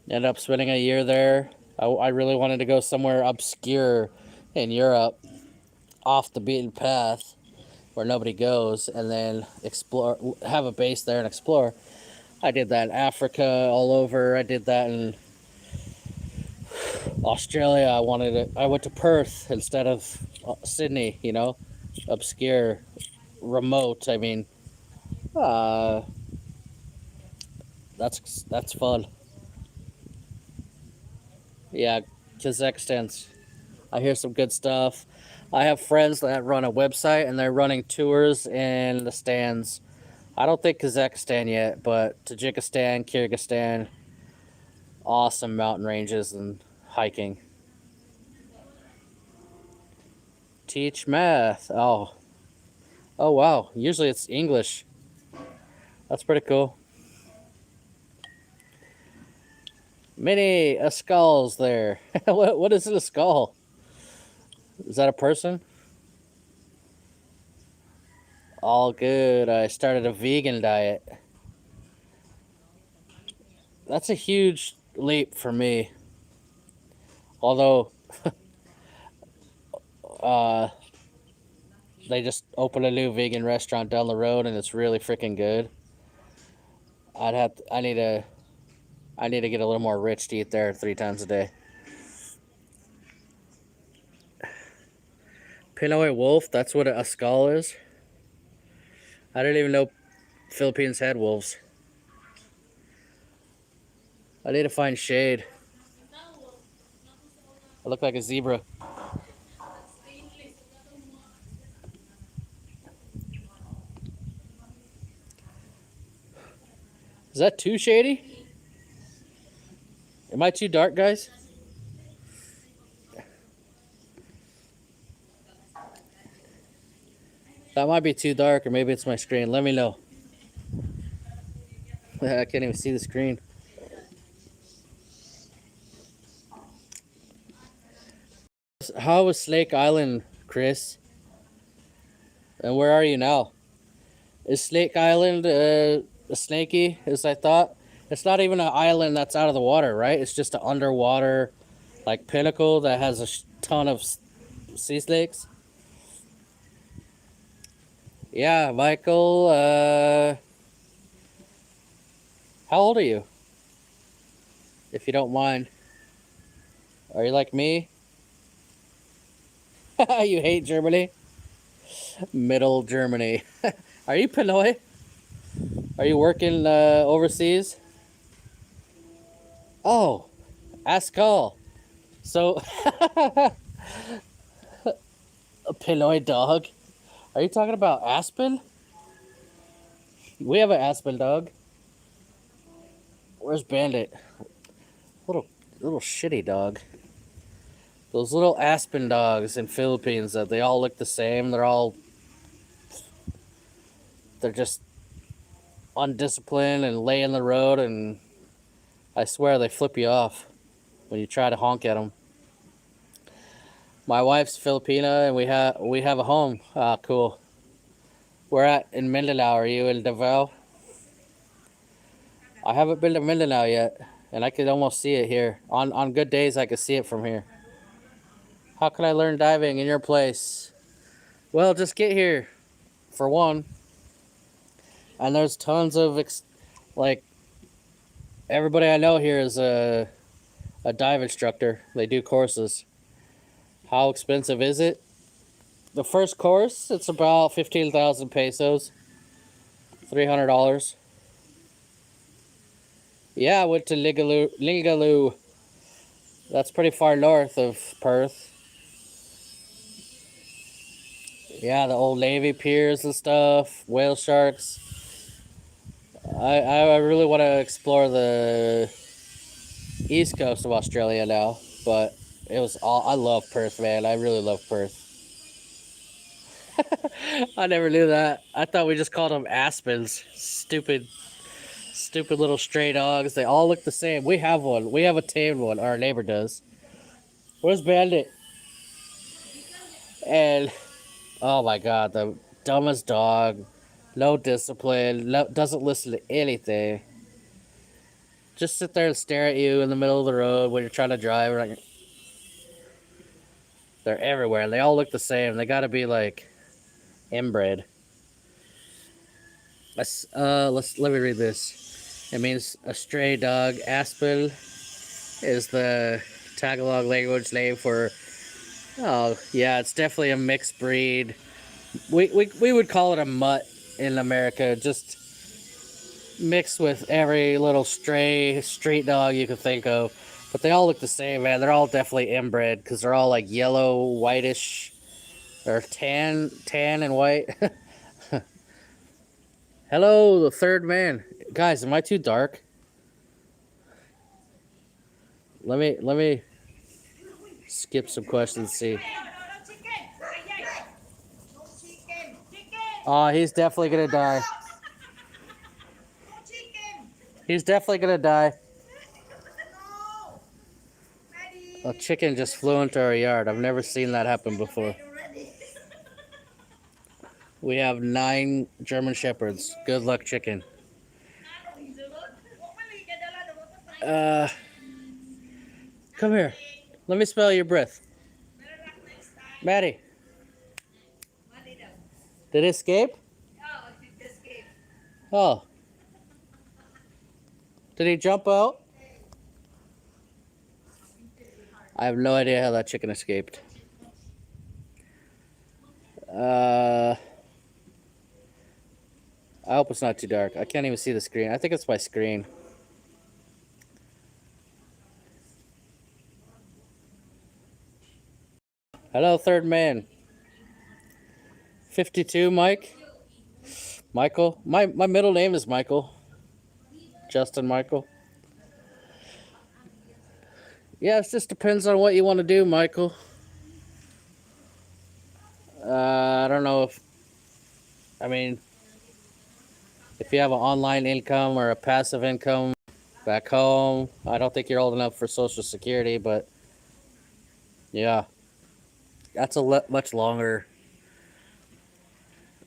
Ended up spending a year there. I really wanted to go somewhere obscure in Europe, off the beaten path, where nobody goes, and then explore, have a base there and explore. I did that in Africa, all over. I did that in Australia. I went to Perth instead of Sydney, obscure, remote. I mean, that's fun. Yeah, Kazakhstan's. I hear some good stuff. I have friends that run a website and they're running tours in the stands. I don't think Kazakhstan yet, but Tajikistan, Kyrgyzstan, awesome mountain ranges and hiking. Teach math. Oh wow. Usually it's English. That's pretty cool. Many skulls there. What is a skull? Is that a person? All good. I started a vegan diet. That's a huge leap for me. Although they just opened a new vegan restaurant down the road and it's really freaking good. I need to I need to get a little more rich to eat there 3 times a day. Pinoy wolf, that's what a skull is. I didn't even know Philippines had wolves. I need to find shade. I look like a zebra. Is that too shady? Am I too dark, guys? That might be too dark, or maybe it's my screen. Let me know. I can't even see the screen. How was Snake Island, Chris? And where are you now? Is Snake Island snaky as I thought? It's not even an island that's out of the water, right? It's just an underwater, like, pinnacle that has a ton of sea snakes. Yeah, Michael. How old are you? If you don't mind. Are you like me? You hate Germany? Middle Germany. Are you Pinoy? Are you working overseas? Oh, Askal. So, a Pinoy dog. Are you talking about Aspen? We have an Aspen dog. Where's Bandit? Little shitty dog. Those little Aspen dogs in Philippines that they all look the same. They're just undisciplined and lay in the road, and I swear they flip you off when you try to honk at them. My wife's Filipina, and we have a home. Ah, cool. We're at in Mindanao. Are you in Davao? I haven't been to Mindanao yet, and I could almost see it here. On good days, I could see it from here. How can I learn diving in your place? Well, just get here, for one. And there's tons of like everybody I know here is a dive instructor. They do courses. How expensive is it? The first course, it's about 15,000 pesos, $300. Yeah, I went to Lingaloo. That's pretty far north of Perth. Yeah, the old Navy piers and stuff, whale sharks. I really want to explore the east coast of Australia now, but I love Perth, man. I really love Perth. I never knew that. I thought we just called them aspens. Stupid little stray dogs. They all look the same. We have one. We have a tamed one. Our neighbor does. Where's Bandit? And oh my god, the dumbest dog. No discipline. Doesn't listen to anything. Just sit there and stare at you in the middle of the road when you're trying to drive. They're everywhere. They all look the same. They gotta be like inbred. Let me read this. It means a stray dog. Aspen is the Tagalog language name for. Oh yeah, it's definitely a mixed breed. We would call it a mutt in America. Just mixed with every little stray street dog you could think of. But they all look the same, man. They're all definitely inbred because they're all like yellow, whitish, or tan and white. Hello, the third man. Guys, am I too dark? Let me skip some questions and see. Oh, he's definitely gonna die. He's definitely gonna die. A chicken just flew into our yard. I've never seen that happen before. We have 9 German Shepherds. Good luck, chicken. Come here. Let me smell your breath. Maddie. Did it escape? Oh. Did he jump out? I have no idea how that chicken escaped. I hope it's not too dark. I can't even see the screen. I think it's my screen. Hello, third man. 52, Mike. Michael. My middle name is Michael. Justin Michael. Yeah, it just depends on what you want to do, Michael. I don't know if, I mean, if you have an online income or a passive income back home. I don't think you're old enough for Social Security, but yeah, that's a much longer.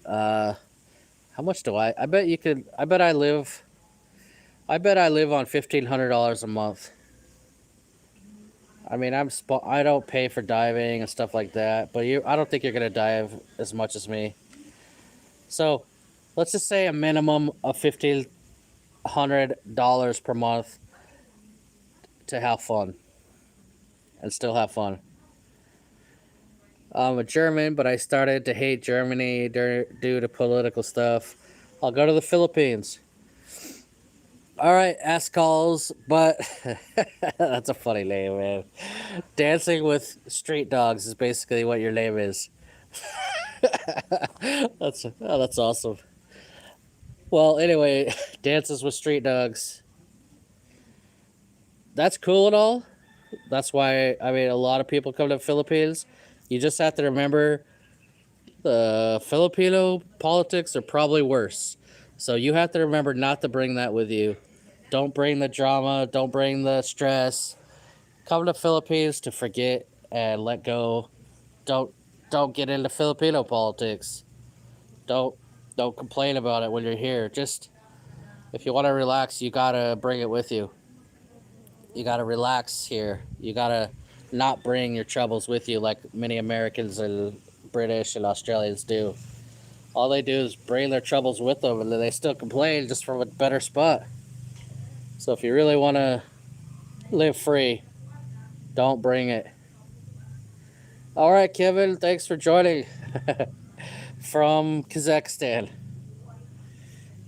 How much do I? I bet you could. I bet I live. I bet I live on $1,500 a month. I mean, I don't pay for diving and stuff like that, but I don't think you're gonna dive as much as me. So, let's just say a minimum of $1,500 per month to have fun and still have fun. I'm a German, but I started to hate Germany due to political stuff. I'll go to the Philippines. All right, ass calls, but that's a funny name, man. Dancing with street dogs is basically what your name is. That's awesome. Well, anyway, dances with street dogs. That's cool and all. That's why I mean a lot of people come to the Philippines. You just have to remember the Filipino politics are probably worse. So you have to remember not to bring that with you. Don't bring the drama, don't bring the stress. Come to the Philippines to forget and let go. Don't don't get into Filipino politics. Don't don't complain about it when you're here. Just if you want to relax, you got to bring it with you. You got to relax here. You got to not bring your troubles with you like many Americans and British and Australians do. All they do is bring their troubles with them, and then they still complain just from a better spot. So if you really want to live free, don't bring it. All right, Kevin, thanks for joining from Kazakhstan.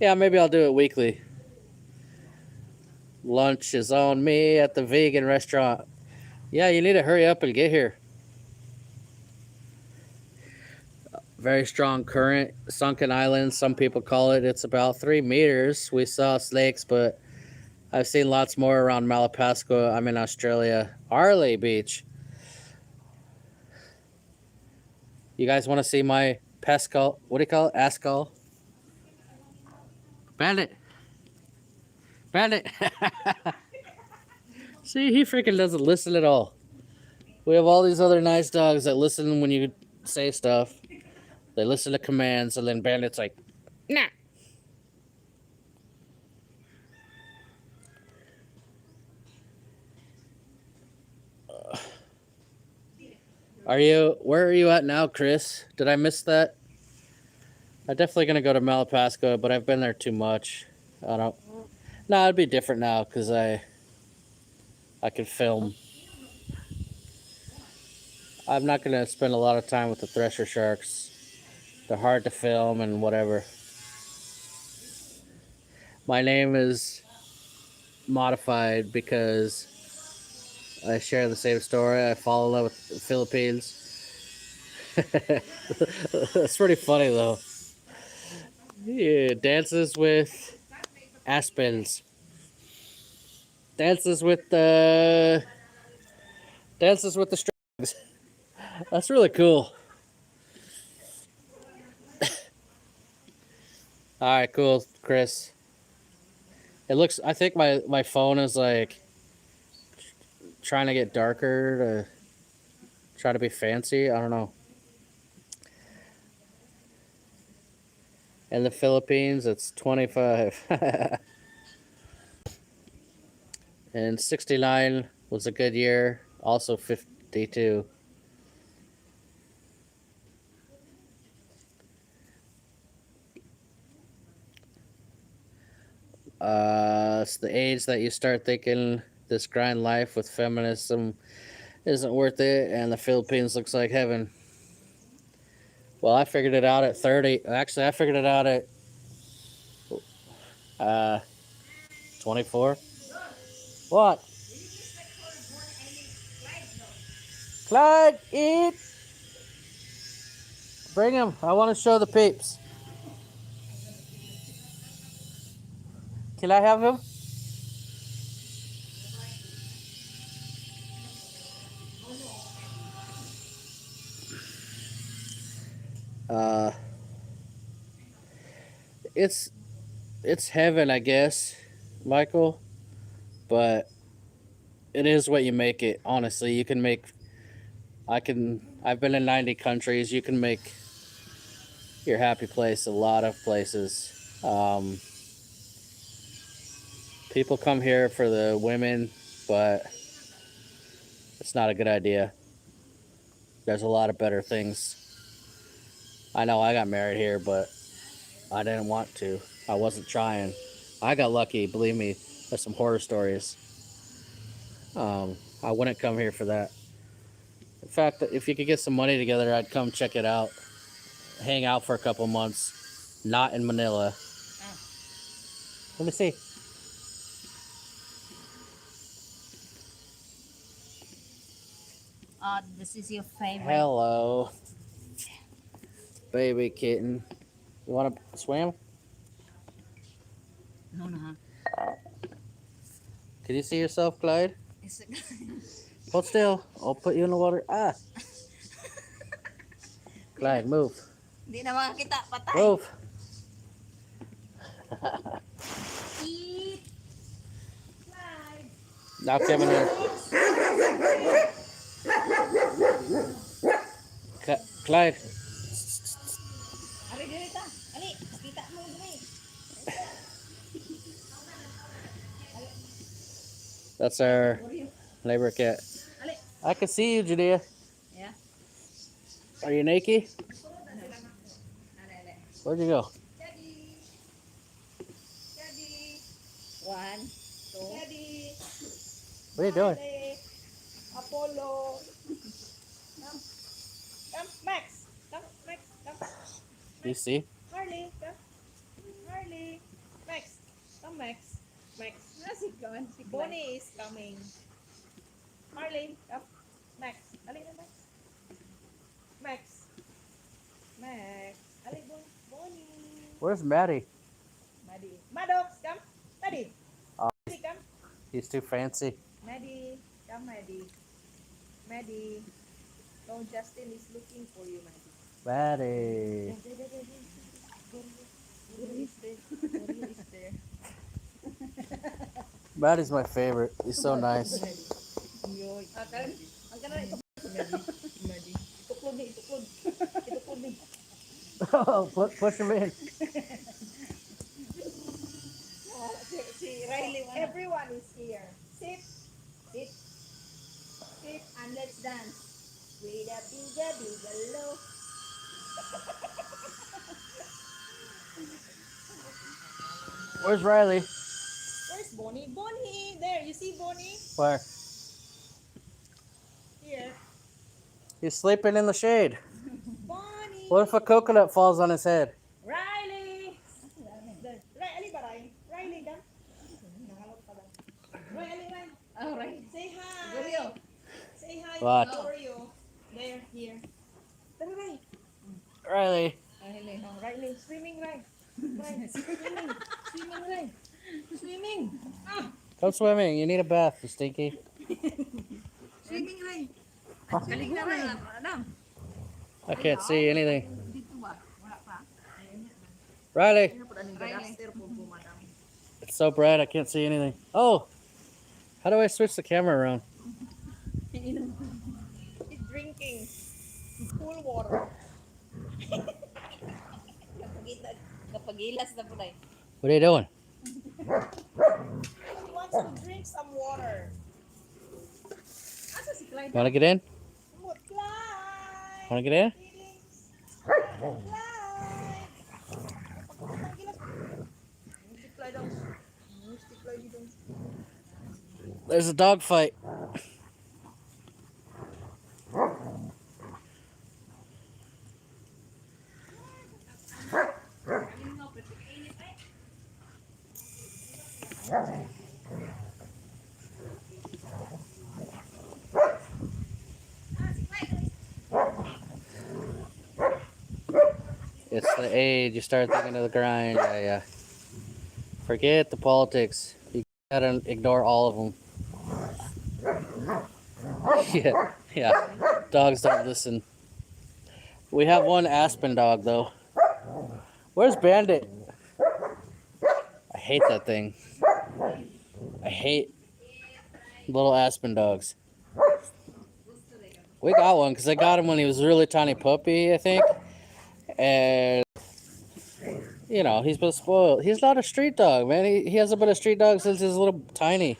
Yeah, maybe I'll do it weekly. Lunch is on me at the vegan restaurant. Yeah, you need to hurry up and get here. Very strong current, sunken island, some people call it. It's about 3 meters. We saw snakes, but I've seen lots more around Malapascua. I'm in Australia. Arley Beach. You guys want to see my Pascal? What do you call it? Ascal? Bandit. Bandit. See, he freaking doesn't listen at all. We have all these other nice dogs that listen when you say stuff. They listen to commands, and then Bandit's like, nah. Where are you at now, Chris? Did I miss that? I'm definitely gonna go to Malapascua, but I've been there too much. I don't. No, it'd be different now because I can film. I'm not gonna spend a lot of time with the thresher sharks. They're hard to film and whatever. My name is modified because I share the same story. I fall in love with the Philippines. That's pretty funny though. Yeah, dances with aspens. Dances with the strings. That's really cool. All right, cool, Chris. It looks. I think my phone is like trying to get darker to try to be fancy. I don't know. In the Philippines, it's 25. And 69 was a good year. Also 52. It's the age that you start thinking this grind life with feminism isn't worth it, and the Philippines looks like heaven. Well, I figured it out at 30. Actually, I figured it out at 24. What? Clyde, eat. Bring him. I want to show the peeps. Can I have him? Uh, it's heaven, I guess, Michael. But it is what you make it. Honestly, you can make. I've been in 90 countries. You can make your happy place a lot of places. People come here for the women, but it's not a good idea. There's a lot of better things. I know I got married here, but I didn't want to. I wasn't trying. I got lucky, believe me. There's some horror stories. I wouldn't come here for that. In fact, if you could get some money together, I'd come check it out. Hang out for a couple months. Not in Manila. Let me see. This is your favorite. Hello. Baby kitten. You want to swim? No, no. Can you see yourself, Clyde? It's a Hold still. I'll put you in the water. Ah. Clyde, move. Hindi na makakita, patay. Move. Eat. Slide. Now Kevin here. Clyde. Ari, dili ta. Ali, kita mo dili. That's our neighbor cat. Ali. I can see you, Judea. Yeah. Are you naked? Ali. Where'd you go? Daddy. Daddy. 1, 2. Daddy. What are you doing? Apollo. Come. Come, Max. Come, Max. Come. Do you see? Harley, come. Harley. Max. Come, Max. Max. Bonnie is coming. Harley, come. Max. Ali na, Max. Max. Max. Ali, Bonnie. Where's Maddie? Maddie. Maddox, come. Maddie. Oh. Maddie, come. He's too fancy. Maddie. Come, Maddie. Maddie. Oh, Justin is looking for you, Maddie. Maddie. Guru is there. Guru is there. Maddie's my favorite. He's so nice. Akan, Maddie. Ituklod ni, ituklod. Ituklod ni. Oh, push him in. Si Riley, everyone is here. Sit. Sit. Sit and let's dance. With a bigger low. Where's Riley? Where's Bonnie? Bonnie! There, you see Bonnie? Where? Here. He's sleeping in the shade. Bonnie! What if a coconut falls on his head? Riley! Riley ba Riley? Riley ka? Nangalot pa lang. Riley. Oh, Riley. Say hi. Say hi. What? How are you? There, here. Tara, Riley. Riley. Riley, no. Riley, swimming, Riley. Riley, swimming. Swimming, Riley. Swimming. Go swimming. You need a bath, you stinky. Swimming, Riley. Galing na, Riley. I can't see anything. Dito ba? Wala pa. Riley. Riley. It's so bright I can't see anything. Oh. How do I switch the camera around? He's drinking cool water. Kapagilas na po tayo. What are you doing? He wants to drink some water. Asa si Clyde? Want to get in? Clyde! Want to get in? Clyde! Si Clyde daw. Si Clyde daw. There's a dog fight. It's the age. You start thinking of the grind. Yeah. Forget the politics. You gotta ignore all of them. Yeah. Dogs don't listen. We have one Aspen dog though. Where's Bandit? I hate that thing. I hate little Aspen dogs. We got one because I got him when he was a really tiny puppy, I think. And, you know, he's been spoiled. He's not a street dog, man. He hasn't been a street dog since he was little tiny.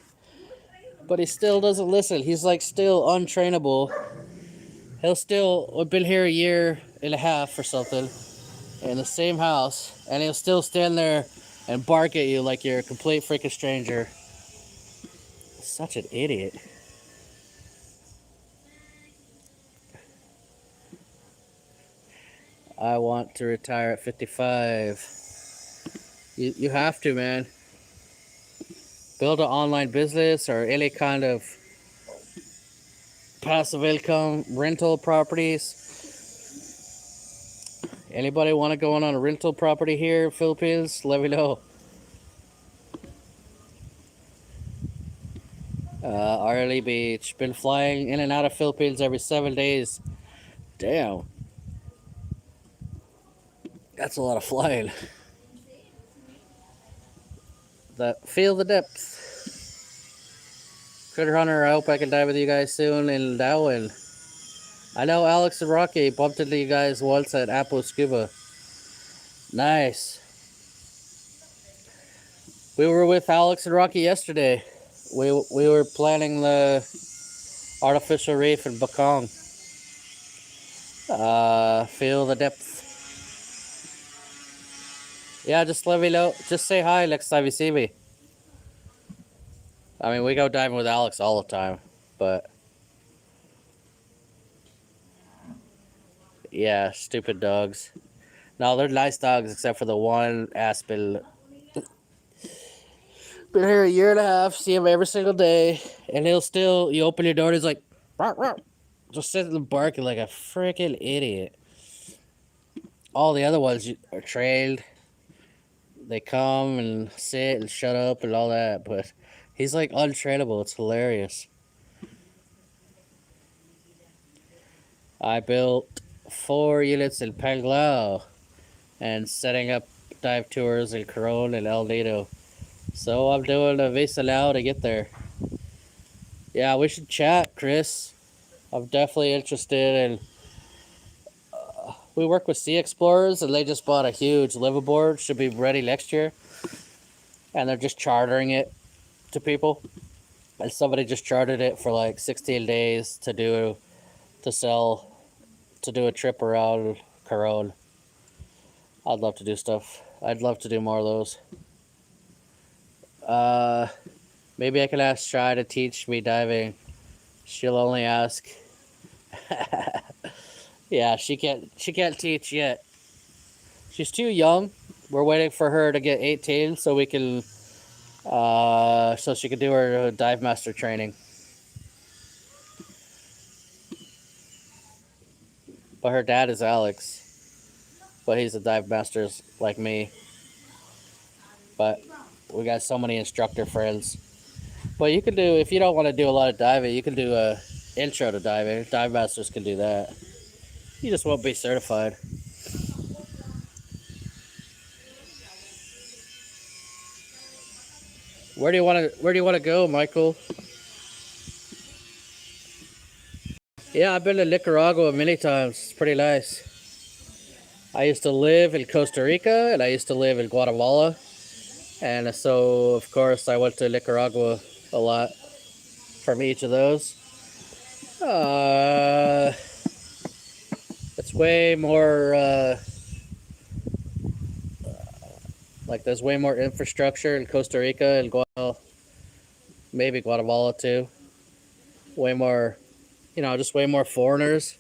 But he still doesn't listen. He's like still untrainable. We've been here a year and a half or something in the same house. And he'll still stand there and bark at you like you're a complete freaking stranger. Such an idiot. I want to retire at 55. You have to, man. Build an online business or any kind of passive income rental properties. Anybody want to go on a rental property here in Philippines? Let me know. Arley Beach. Been flying in and out of Philippines every 7 days. Damn. That's a lot of flying. Feel the depth. Critter Hunter, I hope I can dive with you guys soon in Darwin. I know Alex and Rocky bumped into you guys once at Apple Scuba. Nice. We were with Alex and Rocky yesterday. We were planning the artificial reef in Bakong. Feel the depth. Yeah, just let me know. Just say hi next time you see me. I mean, we go diving with Alex all the time, but yeah, stupid dogs. No, they're nice dogs except for the one Aspen. Been here a year and a half, see him every single day, and you open your door and he's like, "Rawr, rawr," just sitting and barking like a freaking idiot. All the other ones are trained. They come and sit and shut up and all that, but he's like untrainable. It's hilarious. I built 4 units in Panglao and setting up dive tours in Coron and El Nido. So I'm doing a visa now to get there. Yeah, we should chat, Chris. I'm definitely interested in. We work with Sea Explorers and they just bought a huge liveaboard. Should be ready next year. And they're just chartering it to people. And somebody just chartered it for like 16 days to do a trip around Coron. I'd love to do stuff. I'd love to do more of those. Maybe I can ask Shai to teach me diving. She'll only ask. Yeah, she can't teach yet. She's too young. We're waiting for her to get 18 so we can so she can do her dive master training. But her dad is Alex. But he's a dive master like me. But we got so many instructor friends. But you can do, if you don't want to do a lot of diving, you can do a intro to diving. Dive masters can do that. You just won't be certified. Where do you want to go, Michael? Yeah, I've been to Nicaragua many times. It's pretty nice. I used to live in Costa Rica and I used to live in Guatemala. And so, of course, I went to Nicaragua a lot from each of those. It's way more, like there's way more infrastructure in Costa Rica and maybe Guatemala too. Way more, just way more foreigners.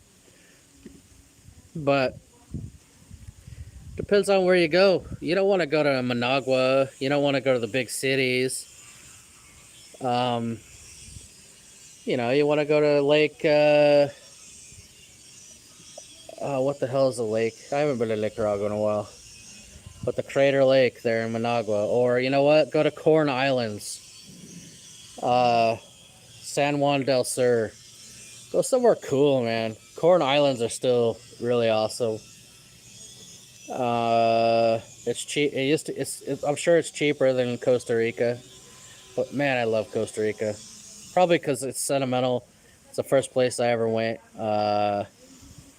But depends on where you go. You don't want to go to Managua. You don't want to go to the big cities. You want to go to Lake, what the hell is the lake? I haven't been to Nicaragua in a while. But the Crater Lake there in Managua. Or, you know what? Go to Corn Islands. San Juan del Sur. Go somewhere cool, man. Corn Islands are still really awesome. It's cheap. It used to. I'm sure it's cheaper than Costa Rica. But man, I love Costa Rica. Probably because it's sentimental. It's the first place I ever went out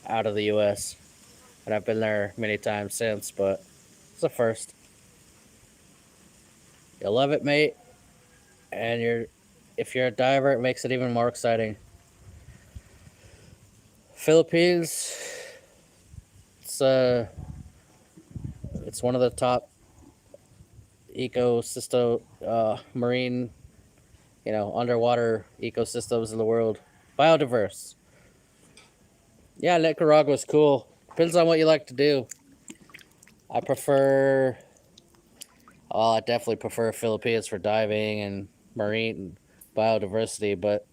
of the U.S. And I've been there many times since, but it's the first. You'll love it, mate. And if you're a diver, it makes it even more exciting. Philippines, it's it's one of the top ecosystem marine, underwater ecosystems in the world. Biodiverse. Yeah, Nicaragua's cool. Depends on what you like to do. I prefer. I definitely prefer Philippines for diving and marine biodiversity, but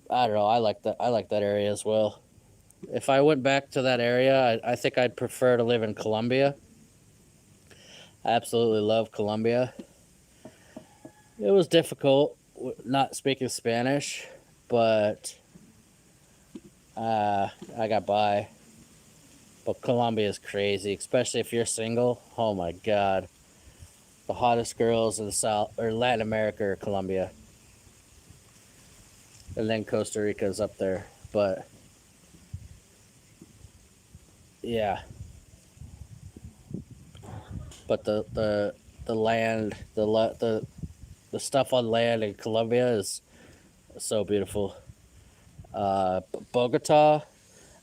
I don't know. I like that area as well. If I went back to that area, I think I'd prefer to live in Colombia. I absolutely love Colombia. It was difficult not speaking Spanish, but I got by. But Colombia is crazy, especially if you're single. Oh my God. The hottest girls in South or Latin America are Colombia. And then Costa Rica is up there. But yeah. But the land, the stuff on land in Colombia is so beautiful. Bogota,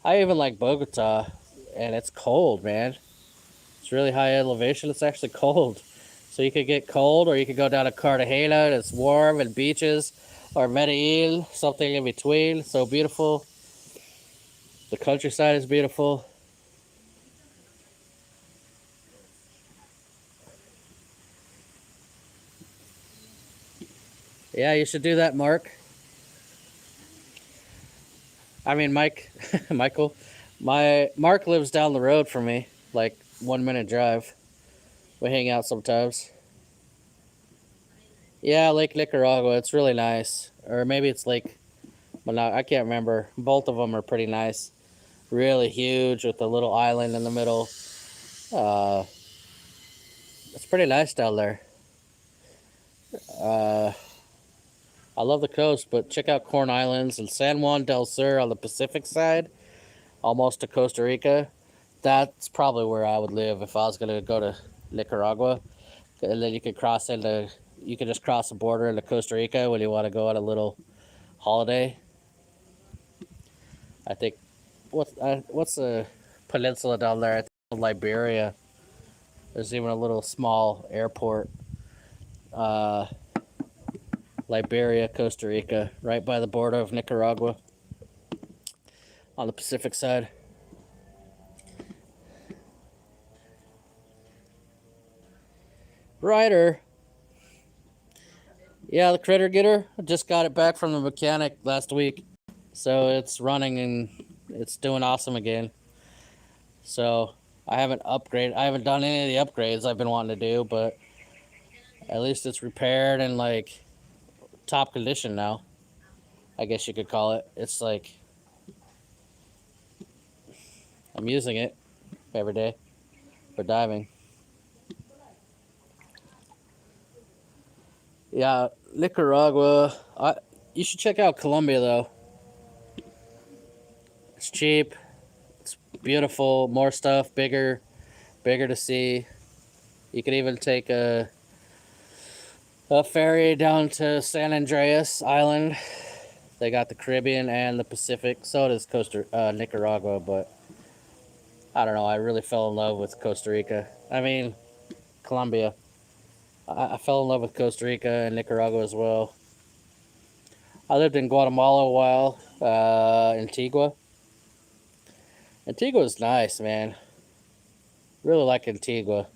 I even like Bogota, and it's cold, man. It's really high elevation. It's actually cold, so you could get cold, or you could go down to Cartagena, and it's warm and beaches, or Medellin, something in between. So beautiful. The countryside is beautiful. Yeah, you should do that, Mark. I mean, Mike, Michael. My Mark lives down the road from me, like 1 minute drive. We hang out sometimes. Yeah, Lake Nicaragua. It's really nice. Or maybe it's Lake Managua. I can't remember. Both of them are pretty nice. Really huge with a little island in the middle. Uh, it's pretty nice down there. Uh, I love the coast, but check out Corn Islands and San Juan del Sur on the Pacific side, almost to Costa Rica. That's probably where I would live if I was going to go to Nicaragua. And then you could just cross the border into Costa Rica when you want to go on a little holiday. I think what's the peninsula down there? I think Liberia. There's even a little small airport. Uh, Liberia, Costa Rica, right by the border of Nicaragua, on the Pacific side. Ryder. Yeah, the critter getter. I just got it back from the mechanic last week, so it's running and it's doing awesome again. So I haven't done any of the upgrades I've been wanting to do, but at least it's repaired and like top condition now, I guess you could call it. It's like I'm using it every day for diving. Yeah, Nicaragua. You should check out Colombia though. It's cheap. It's beautiful. More stuff. Bigger to see. You could even take a ferry down to San Andreas Island. They got the Caribbean and the Pacific. So does Nicaragua, but I don't know. I really fell in love with Costa Rica. I mean, Colombia. I fell in love with Costa Rica and Nicaragua as well. I lived in Guatemala a while. Antigua. Antigua is nice, man. Really like Antigua.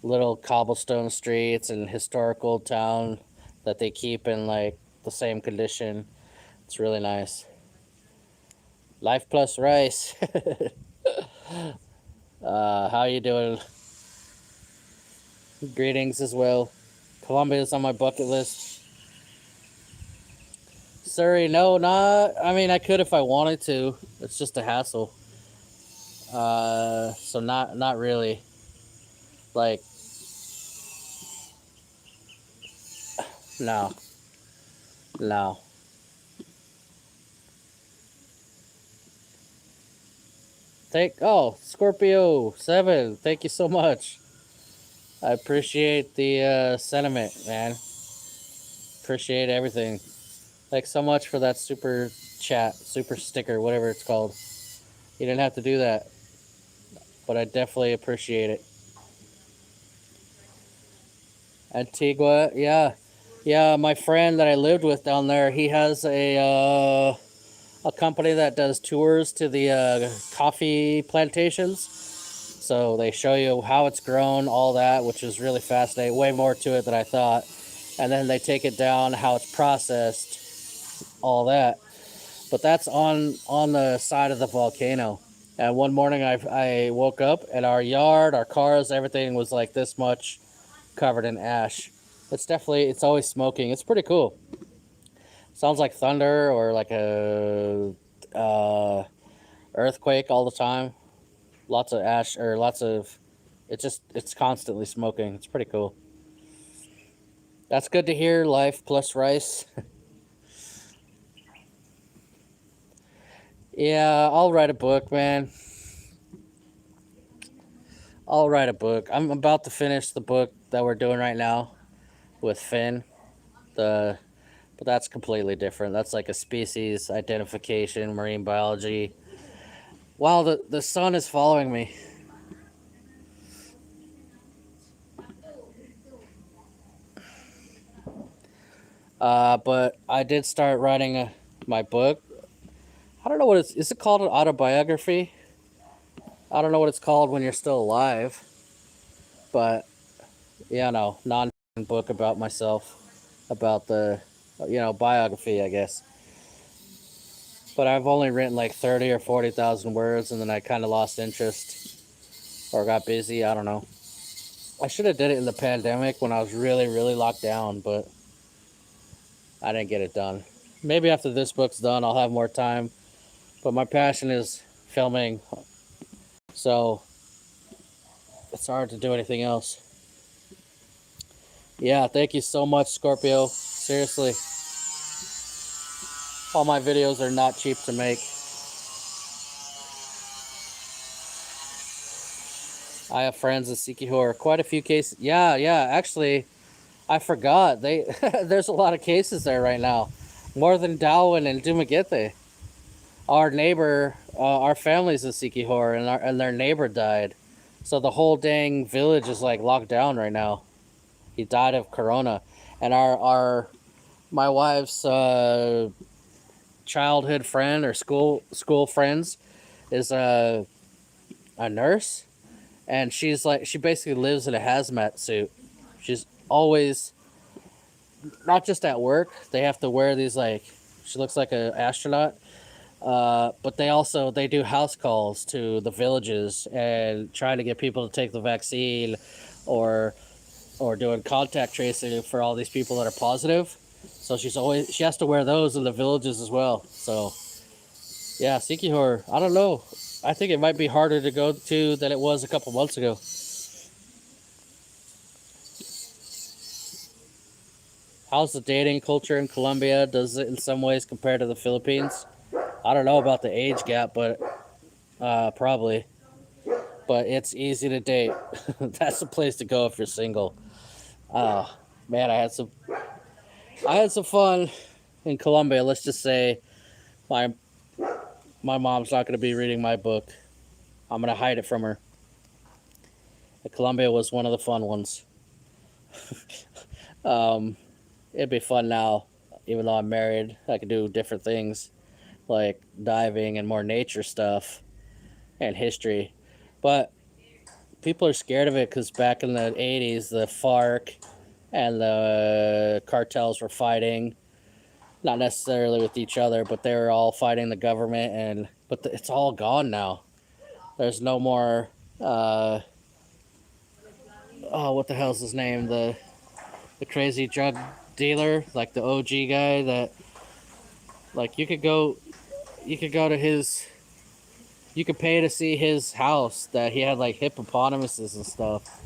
Little cobblestone streets and historical town that they keep in like the same condition. It's really nice. Life plus rice. How you doing? Greetings as well. Colombia is on my bucket list. Surrey, no, not. I mean, I could if I wanted to. It's just a hassle. So not really. Like, no, no. Scorpio 7. Thank you so much. I appreciate the sentiment, man. Appreciate everything. Thanks so much for that super chat, super sticker, whatever it's called. You didn't have to do that, but I definitely appreciate it. Antigua, yeah, yeah. My friend that I lived with down there, he has a company that does tours to the coffee plantations. So they show you how it's grown, all that, which is really fascinating. Way more to it than I thought. And then they take it down, how it's processed, all that. But that's on the side of the volcano. And one morning I woke up and our yard, our cars, everything was like this much covered in ash. It's always smoking. It's pretty cool. Sounds like thunder or like a earthquake all the time. Lots of ash or lots of it's constantly smoking. It's pretty cool. That's good to hear. Life plus rice. Yeah, I'll write a book, man. I'll write a book. I'm about to finish the book that we're doing right now with Finn. But that's completely different. That's like a species identification, marine biology. Wow, the sun is following me. But I did start writing my book. I don't know what is it called, an autobiography? I don't know what it's called when you're still alive. But yeah, no, non book about myself, about the biography, I guess. But I've only written like 30 or 40,000 words, and then I kind of lost interest or got busy. I don't know. I should have did it in the pandemic when I was really, really locked down, but I didn't get it done. Maybe after this book's done, I'll have more time. But my passion is filming, so it's hard to do anything else. Yeah, thank you so much, Scorpio. Seriously, all my videos are not cheap to make. I have friends in Sikihor. Quite a few cases. Yeah, yeah. Actually, I forgot. There's a lot of cases there right now, more than Darwin and Dumaguete. Our neighbor, our family's in Sikihor, and their neighbor died, so the whole dang village is like locked down right now. He died of corona, and our my wife's childhood friend or school friends is a nurse, and she basically lives in a hazmat suit. She's always, not just at work. They have to wear these, like, she looks like an astronaut. But they do house calls to the villages and trying to get people to take the vaccine, or doing contact tracing for all these people that are positive. So she has to wear those in the villages as well. So yeah, Sikihor, I don't know. I think it might be harder to go to than it was a couple months ago. How's the dating culture in Colombia? Does it in some ways compare to the Philippines? I don't know about the age gap, but probably. But it's easy to date. That's the place to go if you're single. Man, I had some fun in Colombia. Let's just say my my mom's not going to be reading my book. I'm going to hide it from her. Colombia was one of the fun ones. It'd be fun now, even though I'm married. I could do different things like diving and more nature stuff and history. But people are scared of it because back in the 80s, the FARC and the cartels were fighting, not necessarily with each other, but they were all fighting the government, and but it's all gone now. There's no more. Oh, what the hell's his name? The crazy drug dealer, like the OG guy that, like, you could go to his, you could pay to see his house that he had like hippopotamuses and stuff.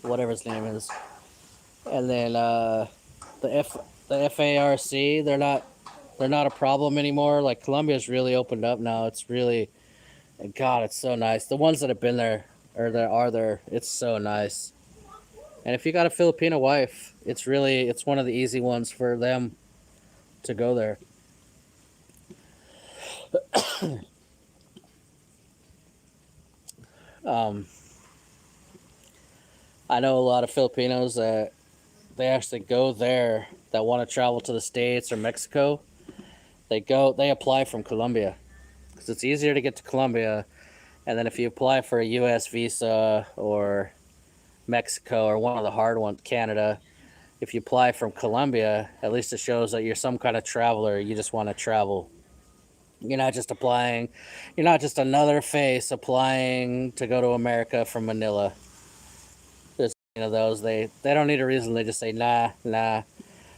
Whatever his name is, and then the FARC, they're not a problem anymore. Like Colombia's really opened up now. It's really, God, it's so nice. The ones that have been there or that are there, it's so nice. And if you got a Filipino wife, it's one of the easy ones for them to go there. Um, I know a lot of Filipinos that they actually go there that want to travel to the States or Mexico. They apply from Colombia because it's easier to get to Colombia. And then if you apply for a U.S. visa or Mexico or one of the hard ones, Canada, if you apply from Colombia, at least it shows that you're some kind of traveler. You just want to travel. You're not just applying. You're not just another face applying to go to America from Manila. There's those. They don't need a reason. They just say nah, nah.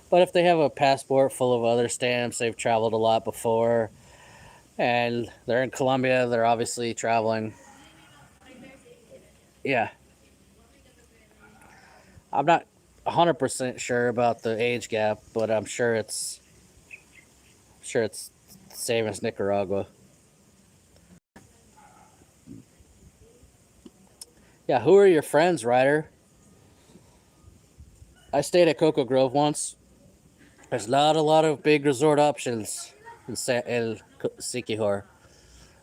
But if they have a passport full of other stamps, they've traveled a lot before, and they're in Colombia, they're obviously traveling. Yeah, I'm not 100% sure about the age gap, but I'm sure it's the same as Nicaragua. Yeah, who are your friends, Ryder? I stayed at Cocoa Grove once. There's not a lot of big resort options in Siquijor.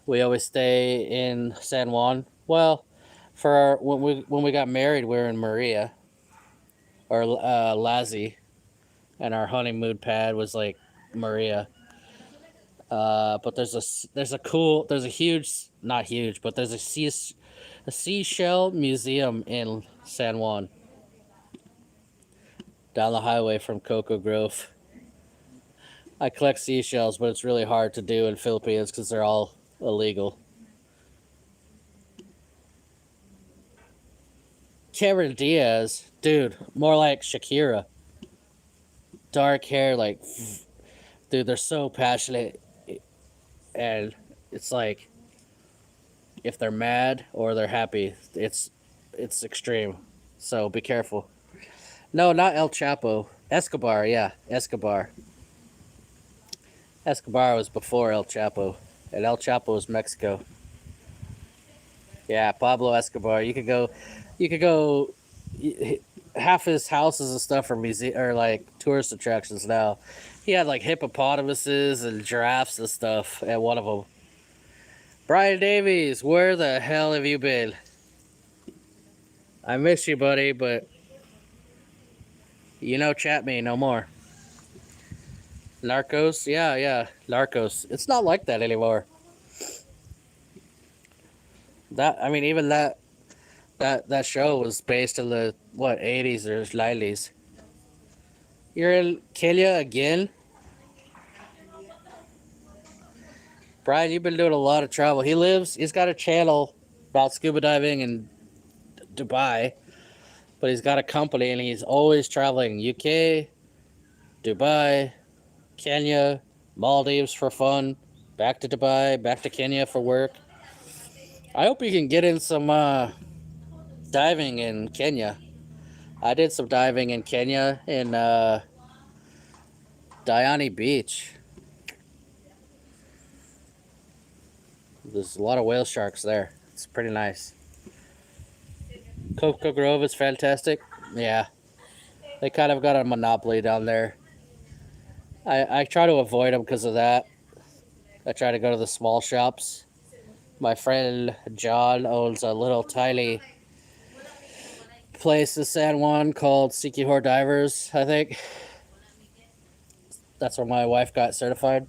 We always stay in San Juan. Well, when we got married, we were in Maria or Lazi, and our honeymoon pad was like Maria. But there's a huge, not huge, but there's a seashell museum in San Juan down the highway from Cocoa Grove. I collect seashells, but it's really hard to do in Philippines because they're all illegal. Cameron Diaz, dude, more like Shakira. Dark hair, like, dude, they're so passionate, and it's like if they're mad or they're happy, it's extreme. So be careful. No, not El Chapo. Escobar, yeah, Escobar. Escobar was before El Chapo, and El Chapo was Mexico. Yeah, Pablo Escobar. You could go. Half his houses and stuff are like tourist attractions now. He had like hippopotamuses and giraffes and stuff at one of them. Brian Davies, where the hell have you been? I miss you, buddy, but chat me no more. Narcos, yeah, Narcos. It's not like that anymore. Even that show was based in the what 80s or 90s. You're in Kenya again, Brian. You've been doing a lot of travel. He's got a channel about scuba diving in Dubai, but he's got a company and he's always traveling UK, Dubai, Kenya, Maldives for fun, back to Dubai, back to Kenya for work. I hope you can get in some diving in Kenya. I did some diving in Kenya in Diani Beach. There's a lot of whale sharks there. It's pretty nice. Cocoa Grove is fantastic. Yeah, they kind of got a monopoly down there. I try to avoid them because of that. I try to go to the small shops. My friend John owns a little tiny place in San Juan called Siquijor Divers, I think. That's where my wife got certified.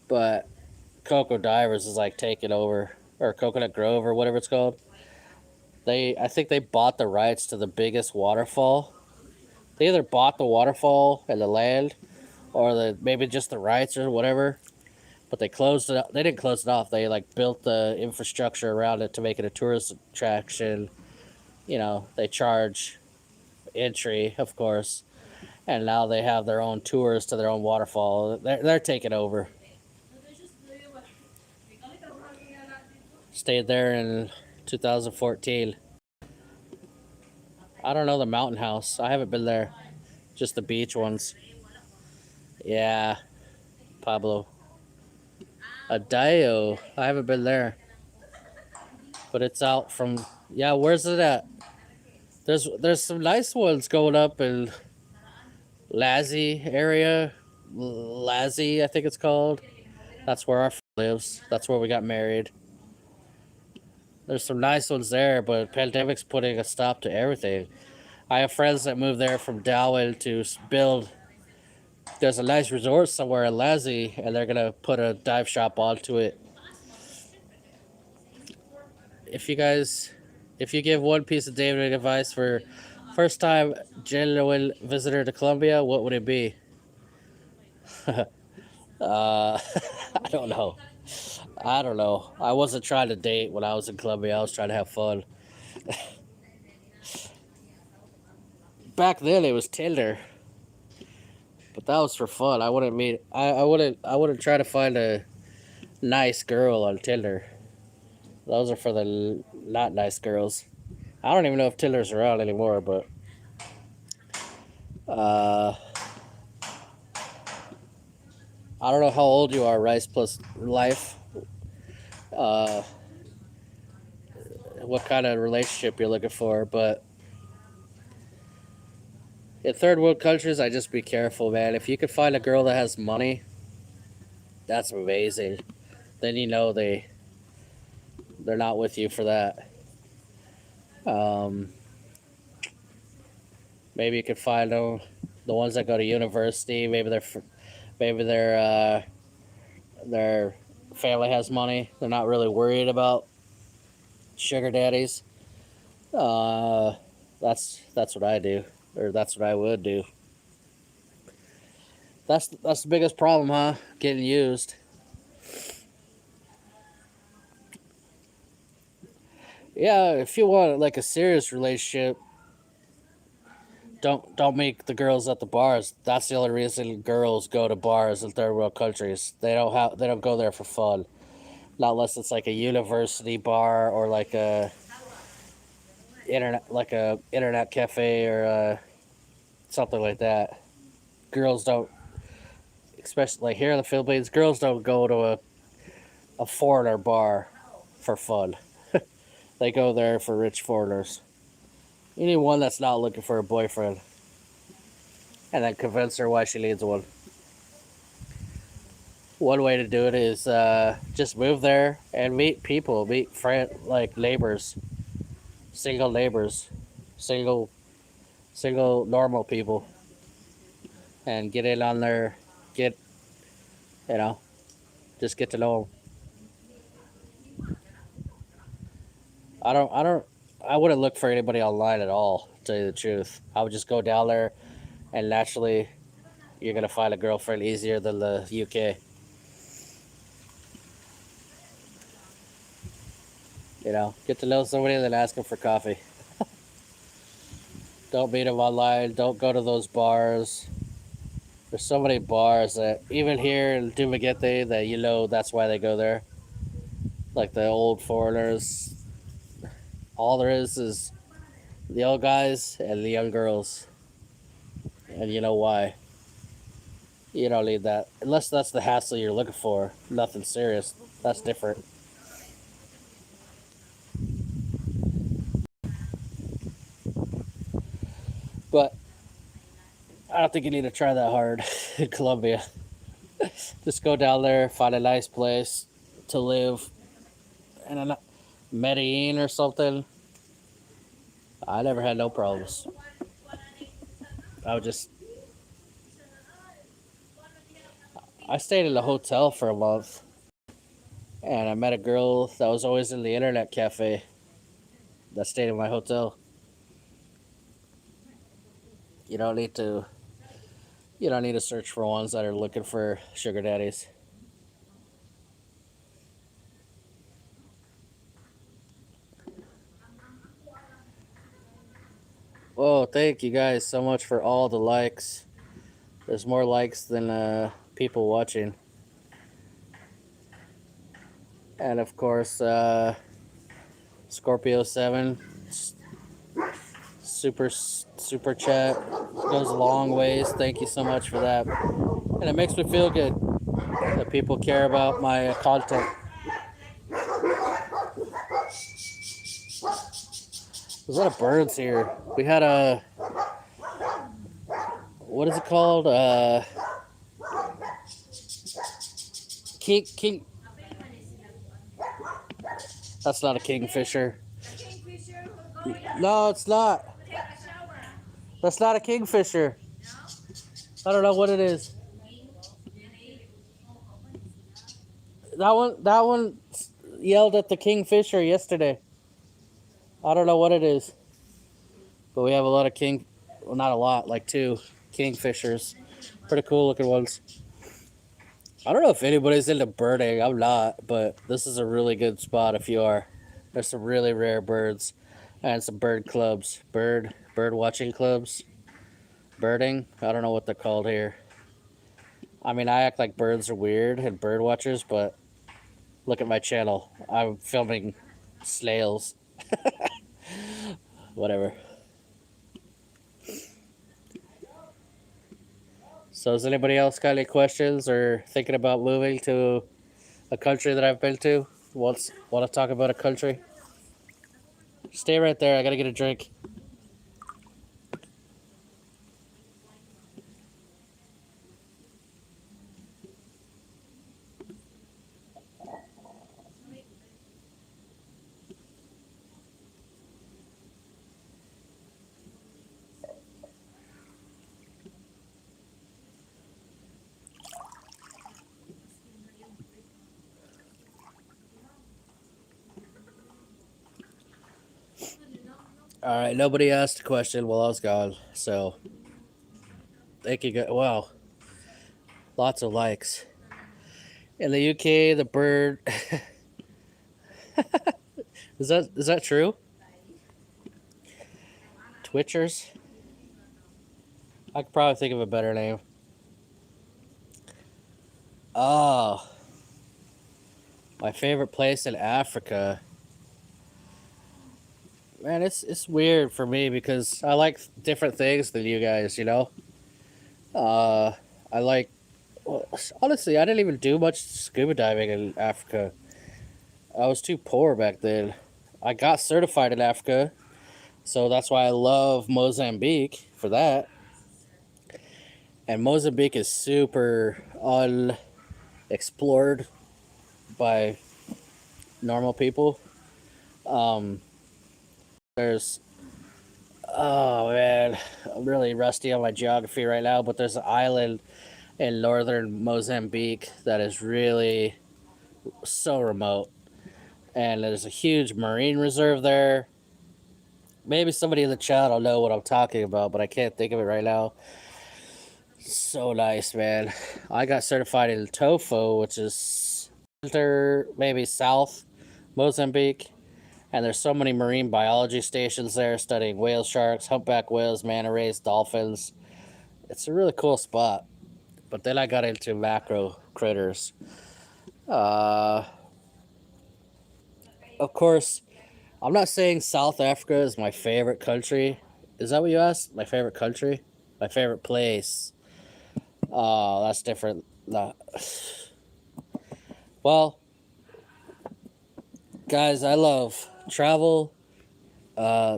But Cocoa Divers is like taking over, or Coconut Grove or whatever it's called. I think they bought the rights to the biggest waterfall. They either bought the waterfall and the land, or maybe just the rights or whatever. But they closed it. They didn't close it off. They like built the infrastructure around it to make it a tourist attraction. You know, they charge entry, of course, and now they have their own tours to their own waterfall. They're taking over. Stayed there in 2014. I don't know the mountain house. I haven't been there. Just the beach ones. Yeah, Pablo. Adayo. I haven't been there. But it's out from, yeah, where's it at? There's some nice ones going up in Lazzy area. Lazzy, I think it's called. That's where our lives. That's where we got married. There's some nice ones there, but pandemic's putting a stop to everything. I have friends that moved there from Darwin to build. There's a nice resort somewhere in Lazzy, and they're gonna put a dive shop onto it. If you give one piece of dating advice for first time genuine visitor to Colombia, what would it be? I don't know. I don't know. I wasn't trying to date when I was in Colombia. I was trying to have fun. Back then it was Tinder, but that was for fun. I wouldn't meet. I wouldn't try to find a nice girl on Tinder. Those are for the not nice girls. I don't even know if Tinder's around anymore, but I don't know how old you are, Rice Plus Life. Uh, what kind of relationship you're looking for, but in third world countries, I just be careful, man. If you could find a girl that has money, that's amazing. Then you know they're not with you for that. Um, maybe you could find them, the ones that go to university. Maybe their family has money. They're not really worried about sugar daddies. Uh, that's what I do, or that's what I would do. That's the biggest problem, huh? Getting used. Yeah, if you want like a serious relationship, don't meet the girls at the bars. That's the only reason girls go to bars in third world countries. They don't go there for fun. Not unless it's like a university bar or like a internet cafe or something like that. Girls don't, especially like here in the Philippines, girls don't go to a foreigner bar for fun. They go there for rich foreigners. Anyone that's not looking for a boyfriend, and then convince her why she needs one. One way to do it is just move there and meet people, meet like neighbors, single neighbors, single single normal people, and get in on their get you know just get to know them. I wouldn't look for anybody online at all. To tell you the truth, I would just go down there, and naturally, you're gonna find a girlfriend easier than the UK. Get to know somebody and then ask them for coffee. Don't meet them online. Don't go to those bars. There's so many bars that even here in Dumaguete that that's why they go there. Like the old foreigners. All there is the old guys and the young girls. And you know why. You don't need that. Unless that's the hassle you're looking for. Nothing serious. That's different. But I don't think you need to try that hard in Colombia. Just go down there, find a nice place to live, and a Medellin or something. I never had no problems. I would just. I stayed in a hotel for a month, and I met a girl that was always in the internet cafe that stayed in my hotel. You don't need to You don't need to search for ones that are looking for sugar daddies. Oh, thank you guys so much for all the likes. There's more likes than people watching. And of course, Scorpio 7 super chat goes a long ways. Thank you so much for that. And it makes me feel good that people care about my content. There's a lot of birds here. We had a, what is it called? King. That's not a kingfisher. No, it's not. That's not a kingfisher. I don't know what it is. That one yelled at the kingfisher yesterday. I don't know what it is. But we have a lot of well, not a lot, like 2 kingfishers. Pretty cool looking ones. I don't know if anybody's into birding. I'm not, but this is a really good spot if you are. There's some really rare birds and some bird clubs. Bird watching clubs. Birding. I don't know what they're called here. I mean, I act like birds are weird and bird watchers, but look at my channel. I'm filming snails. Whatever. So has anybody else got any questions or thinking about moving to a country that I've been to? Want to talk about a country? Stay right there. I gotta get a drink. All right, nobody asked a question while I was gone, so thank you guys. Wow, lots of likes. In the UK, the bird is that true? Twitchers. I could probably think of a better name. Oh, my favorite place in Africa. Man, it's weird for me because I like different things than you guys. You know, I like. Well, honestly, I didn't even do much scuba diving in Africa. I was too poor back then. I got certified in Africa, so that's why I love Mozambique for that. And Mozambique is super unexplored by normal people. Um, there's oh man, I'm really rusty on my geography right now, but there's an island in northern Mozambique that is really so remote, and there's a huge marine reserve there. Maybe somebody in the chat will know what I'm talking about, but I can't think of it right now. So nice, man. I got certified in Tofu, which is maybe south Mozambique, and there's so many marine biology stations there studying whale sharks, humpback whales, manta rays, dolphins. It's a really cool spot. But then I got into macro critters. Of course, I'm not saying South Africa is my favorite country. Is that what you asked? My favorite country? My favorite place? Oh, that's different. No. Well, guys, I love travel,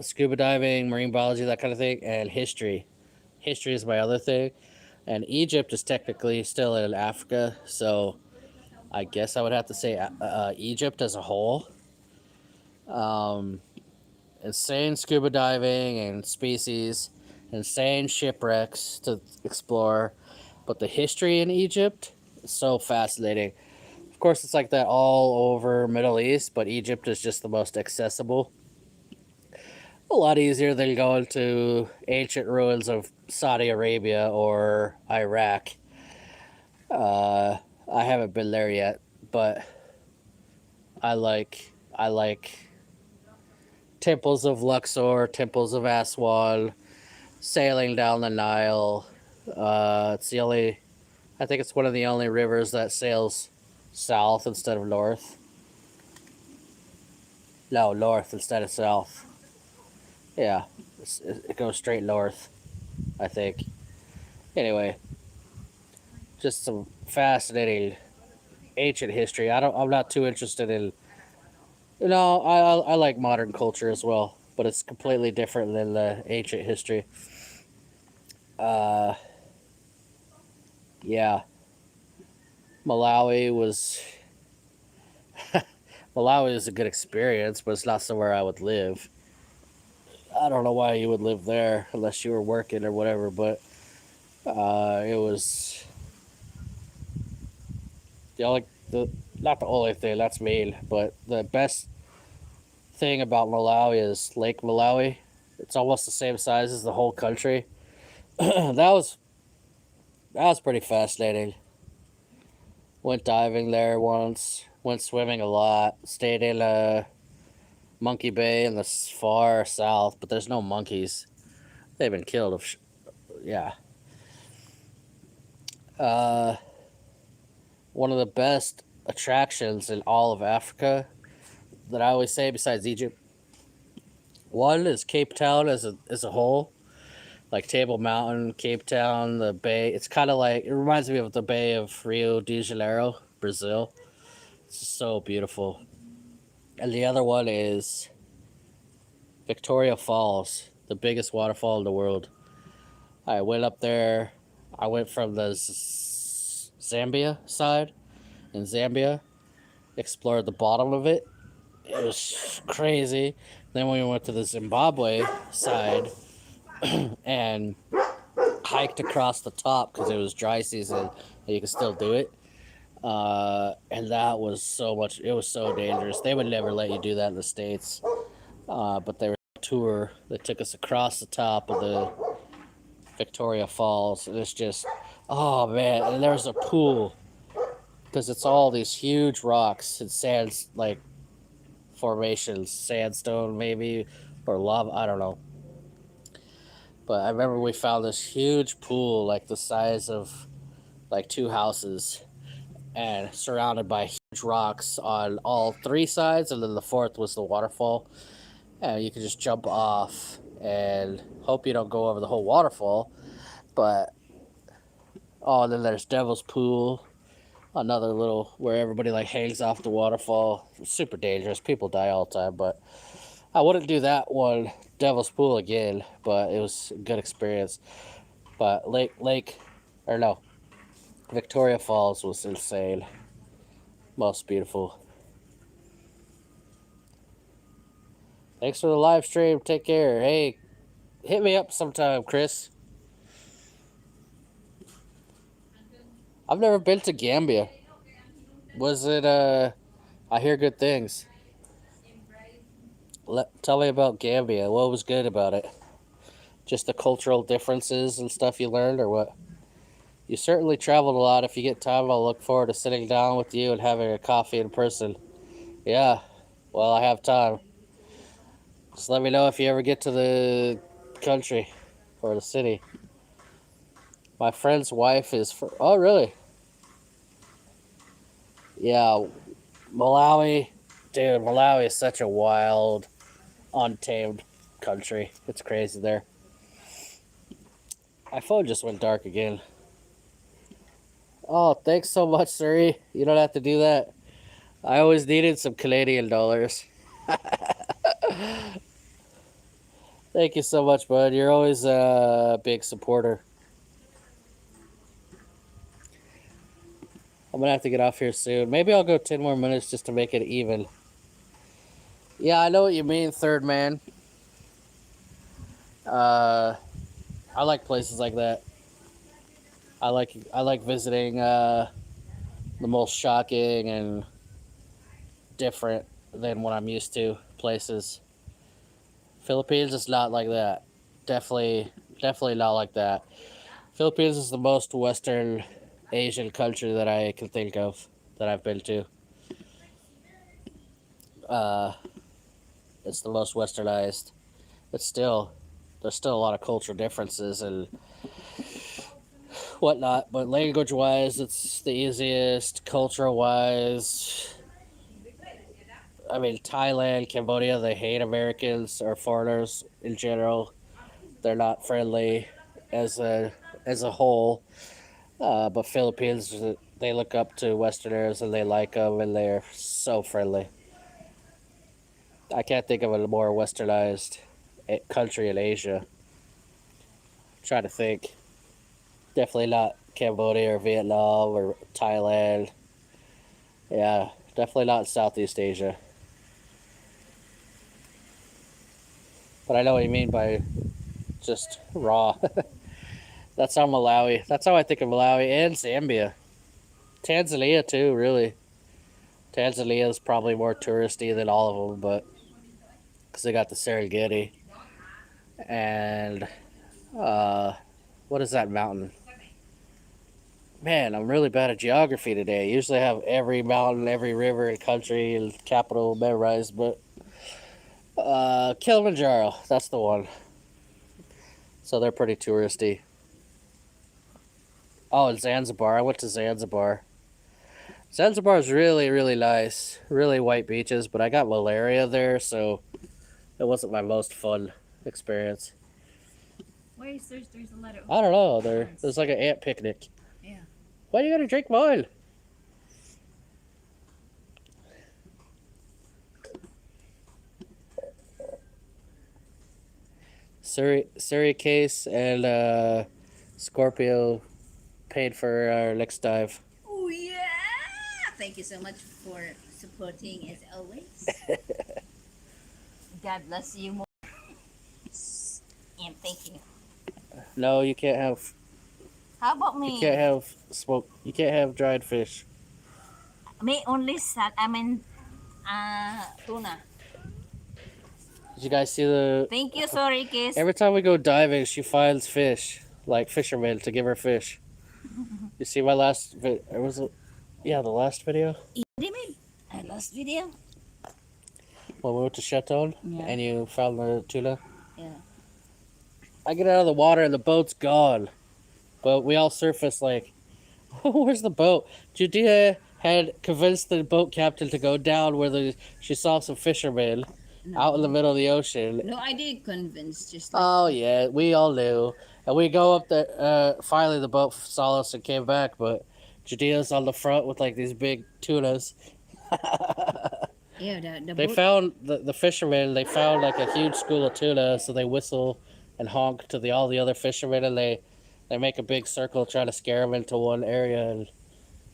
scuba diving, marine biology, that kind of thing, and history. History is my other thing. And Egypt is technically still in Africa, so I guess I would have to say Egypt as a whole. Insane scuba diving and species, insane shipwrecks to explore, but the history in Egypt is so fascinating. Of course, it's like that all over Middle East, but Egypt is just the most accessible. a lot easier than going to ancient ruins of Saudi Arabia or Iraq. I haven't been there yet, but I like temples of Luxor, temples of Aswan, sailing down the Nile. It's the only, I think it's one of the only rivers that sails south instead of north. No, north instead of south. Yeah, it goes straight north, I think. Anyway, just some fascinating ancient history. I'm not too interested in. I like modern culture as well, but it's completely different than the ancient history. Uh, yeah, Malawi was Malawi is a good experience, but it's not somewhere I would live. I don't know why you would live there unless you were working or whatever, but it was the only the not the only thing, that's mean, but the best thing about Malawi is Lake Malawi. It's almost the same size as the whole country. That was pretty fascinating. Went diving there once. Went swimming a lot. Stayed in Monkey Bay in the far south, but there's no monkeys. They've been killed. Yeah. Uh, One of the best attractions in all of Africa that I always say, besides Egypt, one is Cape Town as a whole, like Table Mountain, Cape Town, the Bay. It's kind of like, it reminds me of the Bay of Rio de Janeiro, Brazil. It's just so beautiful. And the other one is Victoria Falls, the biggest waterfall in the world. I went up there. I went from the Zambia side in Zambia, explored the bottom of it. It was crazy. Then we went to the Zimbabwe side and hiked across the top because it was dry season and you could still do it. And that was so much, it was so dangerous. They would never let you do that in the States. But they were on a tour that took us across the top of the Victoria Falls. And it's just, oh man, and there's a pool because it's all these huge rocks and sands, like formations, sandstone maybe, or lava, I don't know. But I remember we found this huge pool, like the size of like two houses, and surrounded by huge rocks on all three sides, and then the fourth was the waterfall. And you could just jump off and hope you don't go over the whole waterfall. But oh, and then there's Devil's Pool, another little where everybody like hangs off the waterfall. Super dangerous. People die all the time, but I wouldn't do that one, Devil's Pool, again. But it was a good experience. But or no, Victoria Falls was insane. Most beautiful. Thanks for the live stream. Take care. Hey, hit me up sometime, Chris. I've never been to Gambia. Was it, I hear good things. Tell me about Gambia. What was good about it? Just the cultural differences and stuff you learned, or what? You certainly traveled a lot. If you get time, I'll look forward to sitting down with you and having a coffee in person. Yeah, well, I have time. Just let me know if you ever get to the country or the city. My friend's wife is from... Oh, really? Yeah, Malawi. Dude, Malawi is such a wild, untamed country. It's crazy there. My phone just went dark again. Oh, thanks so much, Suri. You don't have to do that. I always needed some Canadian dollars. Thank you so much, bud. You're always a big supporter. I'm gonna have to get off here soon. Maybe I'll go 10 more minutes just to make it even. Yeah, I know what you mean, third man. I like places like that. I like visiting the most shocking and different than what I'm used to places. Philippines is not like that. Definitely not like that. Philippines is the most Western Asian country that I can think of that I've been to. Uh, it's the most westernized. But still, there's still a lot of cultural differences and whatnot. But language-wise, it's the easiest. Culture-wise, I mean, Thailand, Cambodia, they hate Americans or foreigners in general. They're not friendly as a whole. But Philippines, they look up to Westerners and they like them and they're so friendly. I can't think of a more westernized country in Asia. I'm trying to think. Definitely not Cambodia or Vietnam or Thailand. Yeah, definitely not Southeast Asia. But I know what you mean by just raw. That's how Malawi. That's how I think of Malawi and Zambia. Tanzania too, really. Tanzania is probably more touristy than all of them, but because they got the Serengeti and what is that mountain? Man, I'm really bad at geography today. Usually I have every mountain, every river and country and capital memorized, but Kilimanjaro, that's the one. So they're pretty touristy. Oh, and Zanzibar. I went to Zanzibar. Zanzibar is really, really nice. Really white beaches, but I got malaria there, so it wasn't my most fun experience. Why is there's a lot of... I don't know. There's like an ant picnic. Yeah. Why do you gotta drink mine? Surrey case and Scorpio paid for our next dive. Oh yeah! Thank you so much for supporting as always. God bless you more. And thank you. No, you can't have. How about me? You can't have smoke. You can't have dried fish. Me only tuna. Did you guys see the? Thank you, sorry, kiss. Every time we go diving, she finds fish, like fishermen, to give her fish. You see my last yeah, the last video Last video. when we went to Chateau Yeah. and you found the tuna. Yeah. I get out of the water and the boat's gone, but we all surfaced like, where's the boat? Judea had convinced the boat captain to go down where she saw some fishermen out in the middle of the ocean. No, I did convince. Just like, Oh yeah, we all knew, and we go up there. Finally, the boat saw us and came back, but Judea's on the front with like these big tunas. yeah, the They boat. found the fishermen. They found like a huge school of tuna, so they whistle and honk to all the other fishermen, and they make a big circle trying to scare them into one area and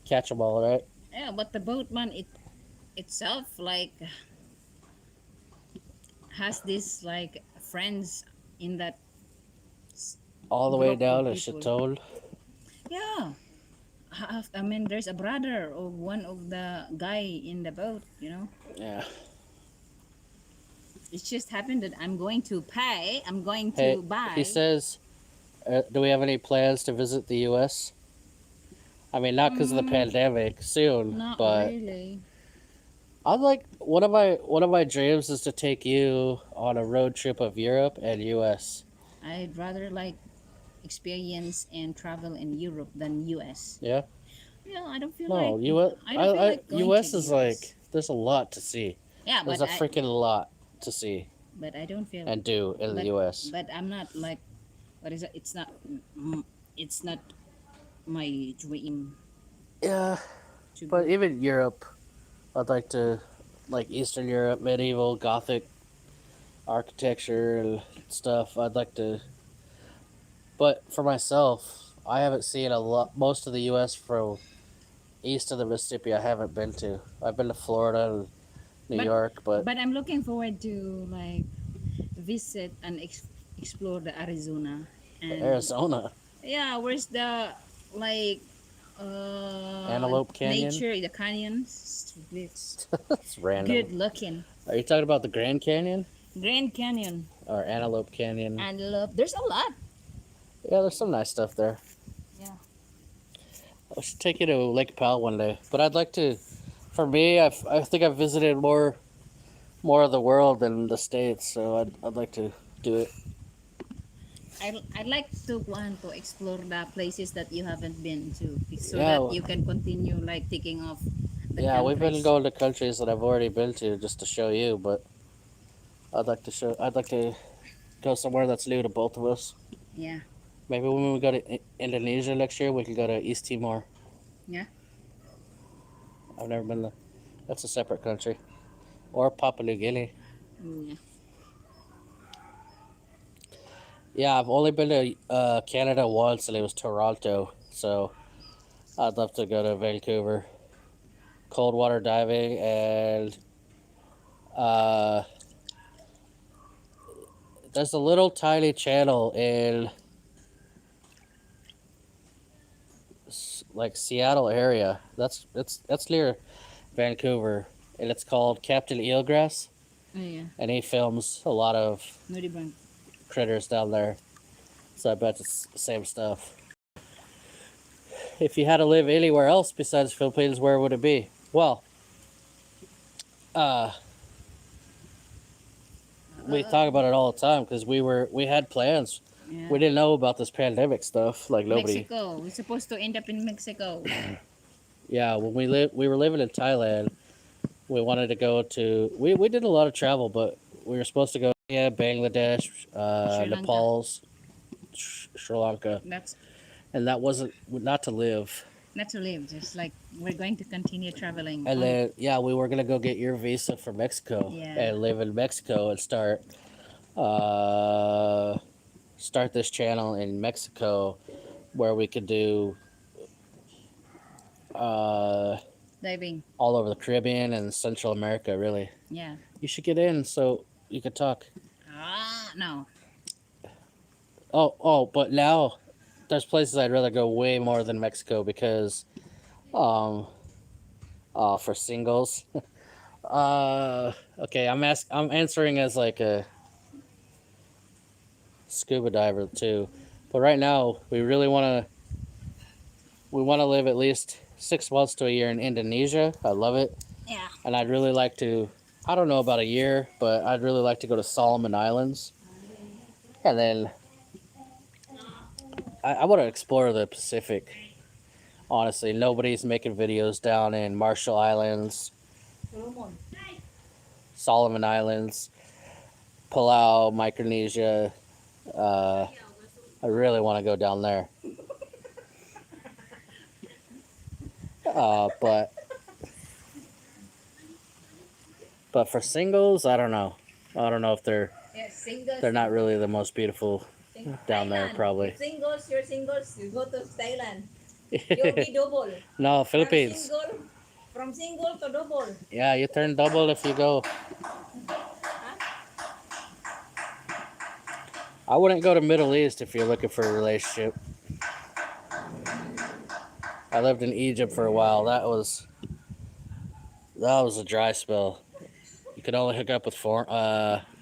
catch them all. Right? Yeah, but the boatman itself like has this like friends in that. All the way Group down of to people. Chateau. Yeah. I mean, there's a brother of one of the guy in the boat, you know. Yeah. It just happened that I'm going to pay. I'm going Hey, to buy. he says, do we have any plans to visit the U.S.? I mean, not because of the pandemic, soon, Not but really. I'd like one of my dreams is to take you on a road trip of Europe and U.S. I'd rather like experience and travel in Europe than U.S. Yeah. Yeah, I don't feel No, like U.S. I don't feel like going U.S. to is the US. like there's a lot to see. Yeah, There's but a freaking lot to see but I don't feel and do in the U.S. But I'm not like, what is it? It's not my dream. Yeah, To but go. even Europe, I'd like to, like Eastern Europe, medieval Gothic architecture and stuff. I'd like to, but for myself, I haven't seen most of the U.S. from east of the Mississippi. I haven't been to. I've been to Florida and New York, but I'm looking forward to like visit and explore the Arizona and Arizona, yeah, where's the like Antelope Canyon. nature, the canyons. It's It's random. good looking. Are you talking about the Grand Canyon? Grand Canyon. or Antelope Canyon. Antelope. There's a lot. Yeah, there's some nice stuff there. Yeah. I should take you to Lake Powell one day. But I'd like to. For me, I think I've visited more of the world than the States, so I'd like to do it. I'd like to want to explore the places that you haven't been to, so Yeah. that you can continue like ticking off the Yeah, we've been countries. going to countries that I've already been to just to show you, but I'd like to go somewhere that's new to both of us. Yeah. Maybe when we go to Indonesia next year, we can go to East Timor. Yeah. I've never been there. That's a separate country. Or Papua New Guinea. Yeah. Yeah, I've only been to Canada once, and it was Toronto. So I'd love to go to Vancouver. Cold water diving, and there's a little tiny channel in like Seattle area. That's near Vancouver, and it's called Captain Eelgrass, Oh, yeah. and he films a lot of Nudibranch. critters down there. So I bet it's the same stuff. If you had to live anywhere else besides Philippines, where would it be? Well, we talk about it all the time because we had plans. Yeah. We didn't know about this pandemic stuff. Like nobody. Mexico. We're supposed to end up in Mexico. Yeah, when we were living in Thailand, we wanted to go to. We did a lot of travel, but we were supposed to go. Yeah, Bangladesh, Lanka. Nepal's, Sri Lanka, and that wasn't not to live. Not to live, just like we're going to continue traveling. And then we were gonna go get your visa for Mexico and live in Mexico and start this channel in Mexico where we could do diving all over the Caribbean and Central America. Really, yeah. You should get in so you could talk. No. But now there's places I'd rather go way more than Mexico because for singles. Okay, I'm answering as like a scuba diver too, but right now we really want to live at least 6 months to a year in Indonesia. I love it. Yeah. And I'd really like to, I don't know about a year, but I'd really like to go to Solomon Islands, and then I want to explore the Pacific. Honestly, nobody's making videos down in Marshall Islands, Solomon Islands, Palau, Micronesia. I really want to go down there. But for singles, I don't know. I don't know if they're not really the most beautiful down there, probably. Singles, you're singles, you go to Thailand. You'll be double. No, Philippines. From single to double. Yeah, you turn double if you go. I wouldn't go to Middle East if you're looking for a relationship. I lived in Egypt for a while. That was a dry spell. You could only hook up with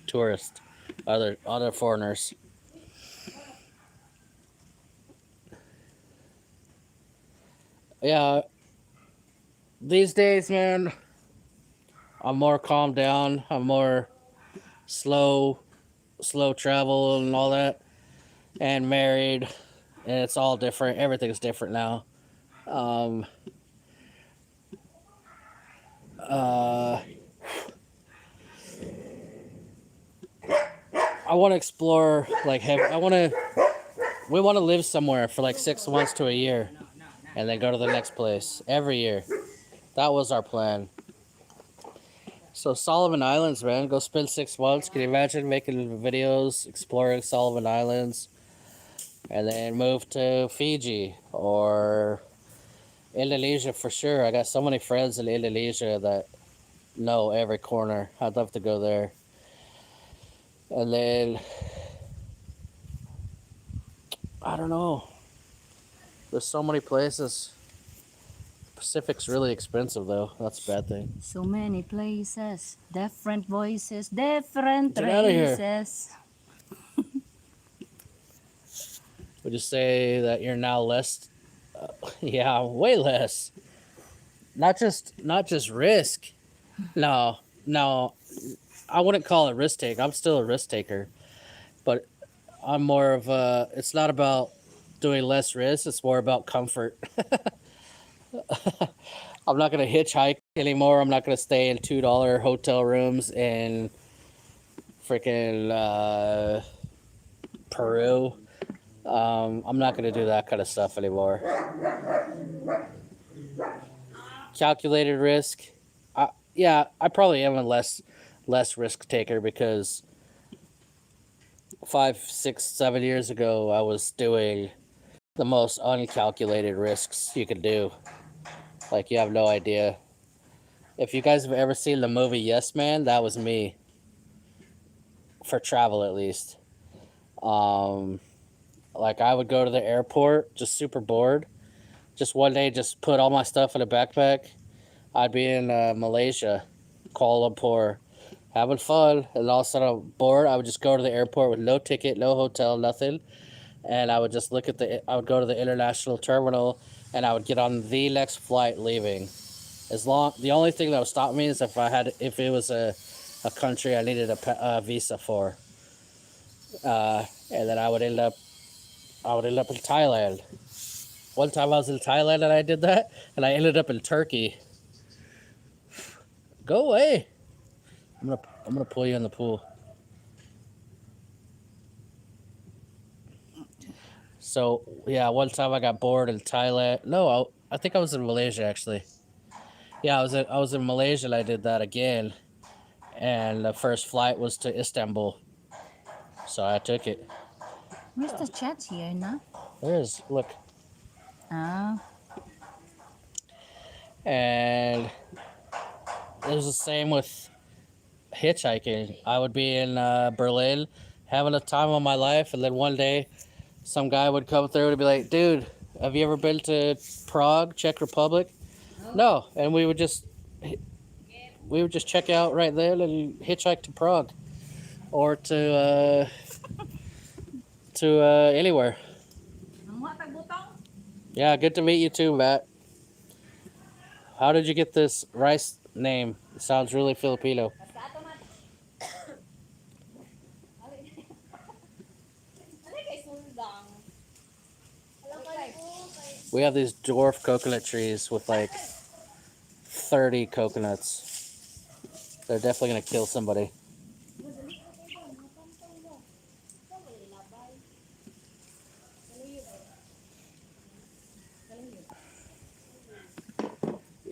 tourists, other foreigners. Yeah, these days, man, I'm more calmed down. I'm more slow travel and all that, and married, and it's all different. Everything's different now. I want to explore, like, we want to live somewhere for like 6 months to a year, and then go to the next place every year. That was our plan. So Solomon Islands, man, go spend 6 months. Can you imagine making videos exploring Solomon Islands, and then move to Fiji or Indonesia for sure? I got so many friends in Indonesia that know every corner. I'd love to go there. And then I don't know. There's so many places. Pacific's really expensive though. That's a bad thing. So many places, different voices, different Get outta here. races. Would you say that you're now less? Yeah, way less. Not just risk. No, no, I wouldn't call it risk take. I'm still a risk taker, but I'm more of a. It's not about doing less risk. It's more about comfort. I'm not gonna hitchhike anymore. I'm not gonna stay in $2 hotel rooms in freaking Peru. I'm not gonna do that kind of stuff anymore. Calculated risk. Yeah, I probably am a less risk taker because 5, 6, 7 years ago I was doing the most uncalculated risks you could do. Like you have no idea. If you guys have ever seen the movie Yes Man, that was me. For travel at least. Um, like I would go to the airport just super bored. Just one day, just put all my stuff in a backpack. I'd be in Malaysia, Kuala Lumpur, having fun, and all of a sudden I'm bored. I would just go to the airport with no ticket, no hotel, nothing, and I would just look at I would go to the international terminal, and I would get on the next flight leaving. The only thing that would stop me is if it was a country I needed a visa for, and then I would end up in Thailand. One time I was in Thailand and I did that, and I ended up in Turkey. Go away! I'm gonna pull you in the pool. So yeah, one time I got bored in Thailand. No, I think I was in Malaysia actually. Yeah, I was in Malaysia and I did that again, and the first flight was to Istanbul, so I took it. Where's the chat here, no? There's look, Oh, and it was the same with hitchhiking. I would be in Berlin, having a time of my life, and then one day, some guy would come through and be like, "Dude, have you ever been to Prague, Czech Republic?" No, and we would just check out right there and hitchhike to Prague or to anywhere. Yeah, good to meet you too, Matt. How did you get this rice name? It sounds really Filipino. We have these dwarf coconut trees with like 30 coconuts. They're definitely gonna kill somebody.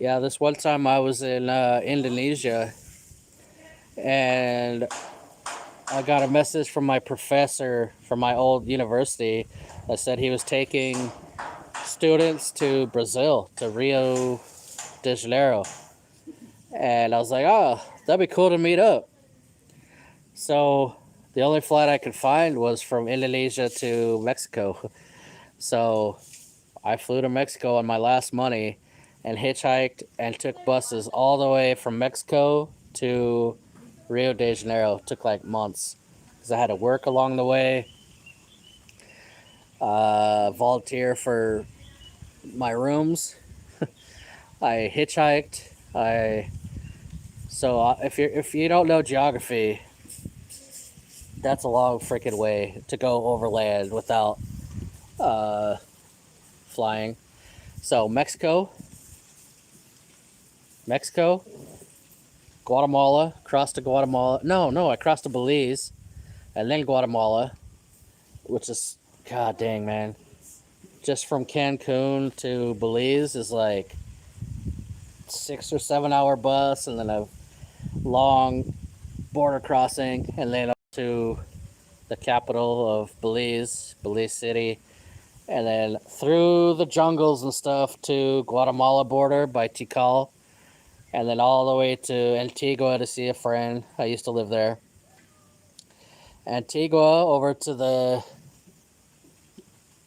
Yeah, this one time I was in Indonesia, and I got a message from my professor from my old university that said he was taking students to Brazil, to Rio de Janeiro. And I was like, oh, that'd be cool to meet up. So the only flight I could find was from Indonesia to Mexico. So I flew to Mexico on my last money and hitchhiked and took buses all the way from Mexico to Rio de Janeiro. It took like months because I had to work along the way, volunteer for my rooms. I hitchhiked. If you don't know geography, that's a long freaking way to go overland without flying. So Mexico, Guatemala, crossed to Guatemala. No, I crossed to Belize, and then Guatemala, which is, god dang, man. Just from Cancun to Belize is like 6 or 7 hour bus, and then a long border crossing, and then up to the capital of Belize City, and then through the jungles and stuff to Guatemala border by Tikal, and then all the way to Antigua to see a friend. I used to live there. Antigua over to the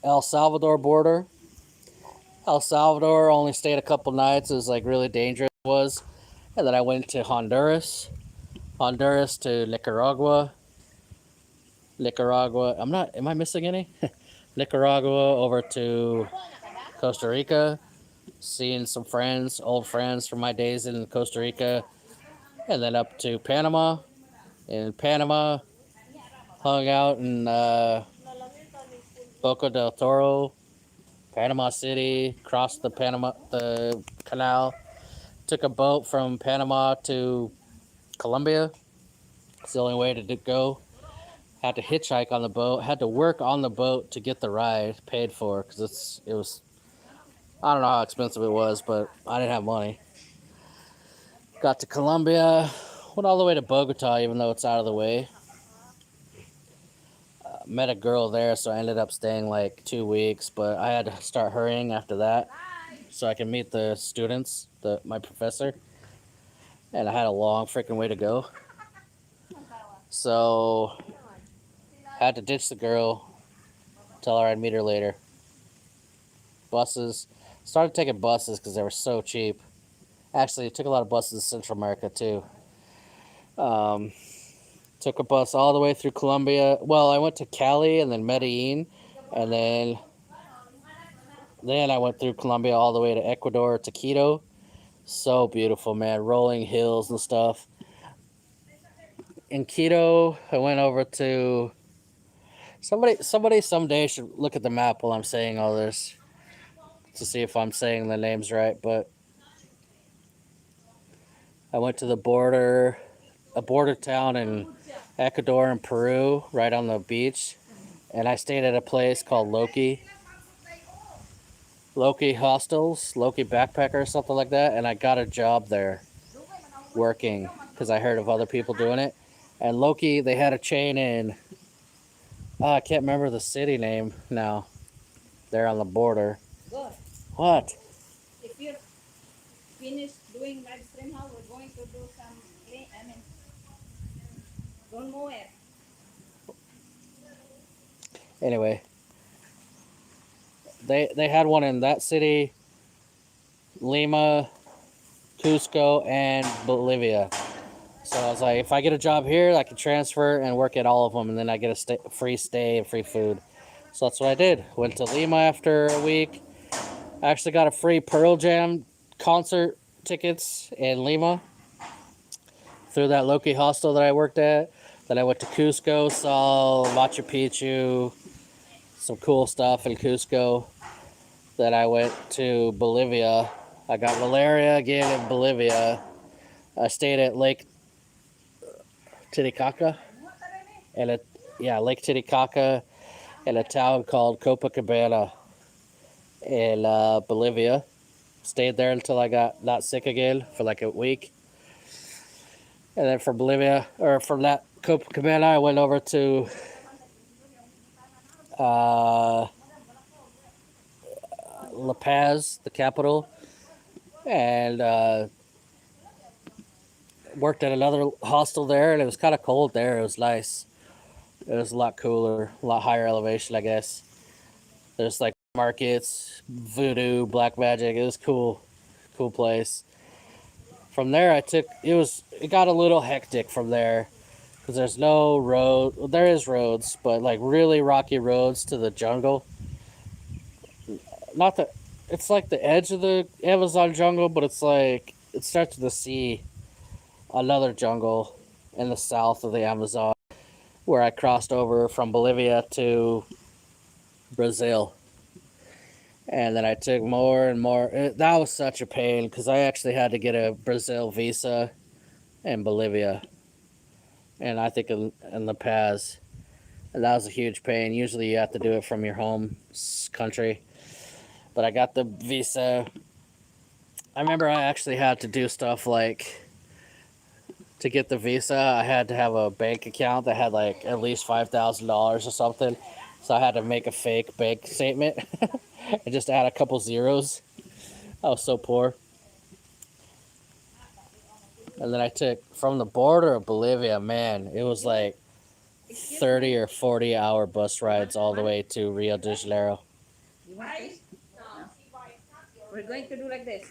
El Salvador border. El Salvador only stayed a couple nights. It was like really dangerous. It was. And then I went to Honduras to Nicaragua. Am I missing any? Nicaragua over to Costa Rica, seeing some friends, old friends from my days in Costa Rica, and then up to Panama. In Panama, hung out in Boca del Toro, Panama City, crossed the canal, took a boat from Panama to Colombia. It's the only way to go. Had to hitchhike on the boat. Had to work on the boat to get the ride paid for because it was, I don't know how expensive it was, but I didn't have money. Got to Colombia, went all the way to Bogota, even though it's out of the way. Met a girl there, so I ended up staying like 2 weeks, but I had to start hurrying after that so I can meet the students, my professor, and I had a long freaking way to go. So had to ditch the girl, tell her I'd meet her later. Buses, started taking buses because they were so cheap. Actually, took a lot of buses in Central America too. Took a bus all the way through Colombia. Well, I went to Cali and then Medellin, and then I went through Colombia all the way to Ecuador to Quito. So beautiful, man. Rolling hills and stuff. In Quito, I went over to somebody someday should look at the map while I'm saying all this to see if I'm saying the names right, but I went to a border town in Ecuador and Peru, right on the beach, and I stayed at a place called Loki Hostels, Loki Backpacker, or something like that, and I got a job there working because I heard of other people doing it. And Loki, they had a chain in, I can't remember the city name now. They're on the border. Good. What? If you're finished doing live stream, how we're going to do some clean, don't move it. Anyway, they had one in that city, Lima, Cusco, and Bolivia. So I was like, if I get a job here, I can transfer and work at all of them, and then I get a free stay and free food. So that's what I did. Went to Lima after a week. I actually got a free Pearl Jam concert tickets in Lima through that Loki hostel that I worked at. Then I went to Cusco, saw Machu Picchu, some cool stuff in Cusco. Then I went to Bolivia. I got malaria again in Bolivia. I stayed at Lake Titicaca, Lake Titicaca, in a town called Copacabana in Bolivia. Stayed there until I got not sick again for like a week. And then from that Copacabana, I went over to La Paz, the capital, and worked at another hostel there, and it was kind of cold there. It was nice. It was a lot cooler, a lot higher elevation, I guess. There's like markets, voodoo, black magic. It was cool place. From there, it got a little hectic from there because there's no road. Well, there is roads, but like really rocky roads to the jungle. Not that it's like the edge of the Amazon jungle, but it's like it starts to see another jungle in the south of the Amazon where I crossed over from Bolivia to Brazil. And then I took more and more. That was such a pain because I actually had to get a Brazil visa in Bolivia. And I think in La Paz. And that was a huge pain. Usually you have to do it from your home country. But I got the visa. I remember I actually had to do stuff like, to get the visa, I had to have a bank account that had like at least $5,000 or something. So I had to make a fake bank statement and just add a couple zeros. I was so poor. And then I took from the border of Bolivia, man, it was like 30 or 40 hour bus rides all the way to Rio de Janeiro. You want this? No. We're going to do like this.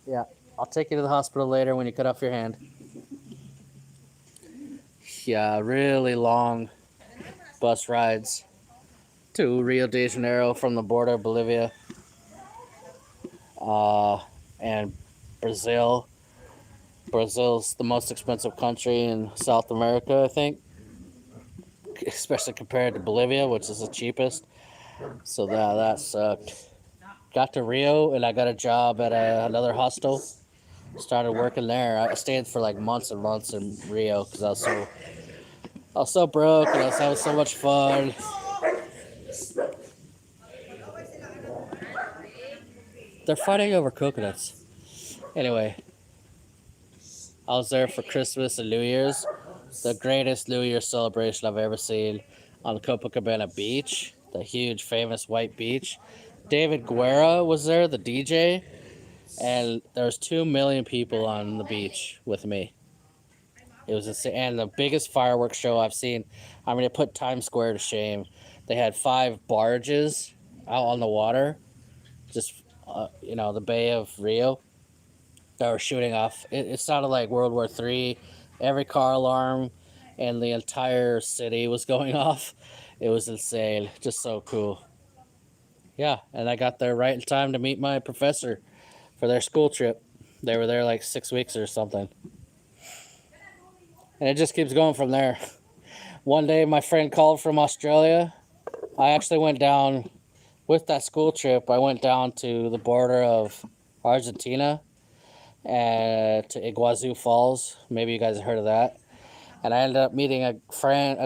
Yeah, I'll take you to the hospital later when you cut off your hand. Yeah, really long. bus rides to Rio de Janeiro from the border of Bolivia and Brazil. Brazil's the most expensive country in South America, I think, especially compared to Bolivia, which is the cheapest. So that sucked. Got to Rio and I got a job at another hostel. Started working there. I stayed for like months and months in Rio because I was so broke and I was having so much fun. They're fighting over coconuts. Anyway, I was there for Christmas and New Year's. The greatest New Year's celebration I've ever seen on Copacabana Beach, the huge famous white beach. David Guerra was there, the DJ, and there was 2 million people on the beach with me. It was insane, and the biggest fireworks show I've seen. I mean, it put Times Square to shame. They had 5 barges out on the water, just the Bay of Rio, that were shooting off. It sounded like World War III. Every car alarm and the entire city was going off. It was insane. Just so cool. Yeah, and I got there right in time to meet my professor for their school trip. They were there like 6 weeks or something. And it just keeps going from there. One day my friend called from Australia. I actually went down with that school trip. I went down to the border of Argentina and to Iguazu Falls. Maybe you guys have heard of that. And I ended up meeting a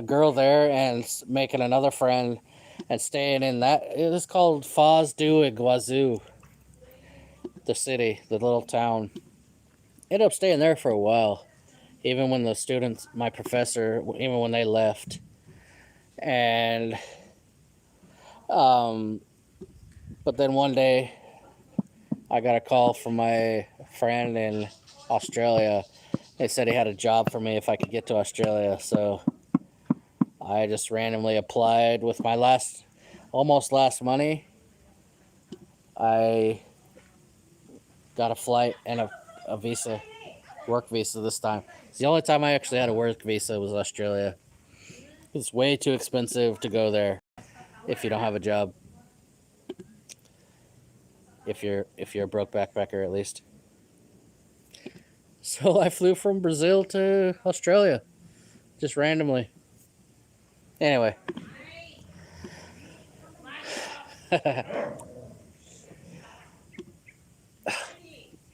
girl there and making another friend and staying in that. It was called Foz do Iguazu, the city, the little town. Ended up staying there for a while, even when the students, my professor, even when they left. And, but then one day I got a call from my friend in Australia. They said he had a job for me if I could get to Australia. So I just randomly applied with my almost last money. I got a flight and a visa, work visa this time. It's the only time I actually had a work visa was Australia. It's way too expensive to go there if you don't have a job. If you're a broke backpacker, at least. So I flew from Brazil to Australia, just randomly. Anyway.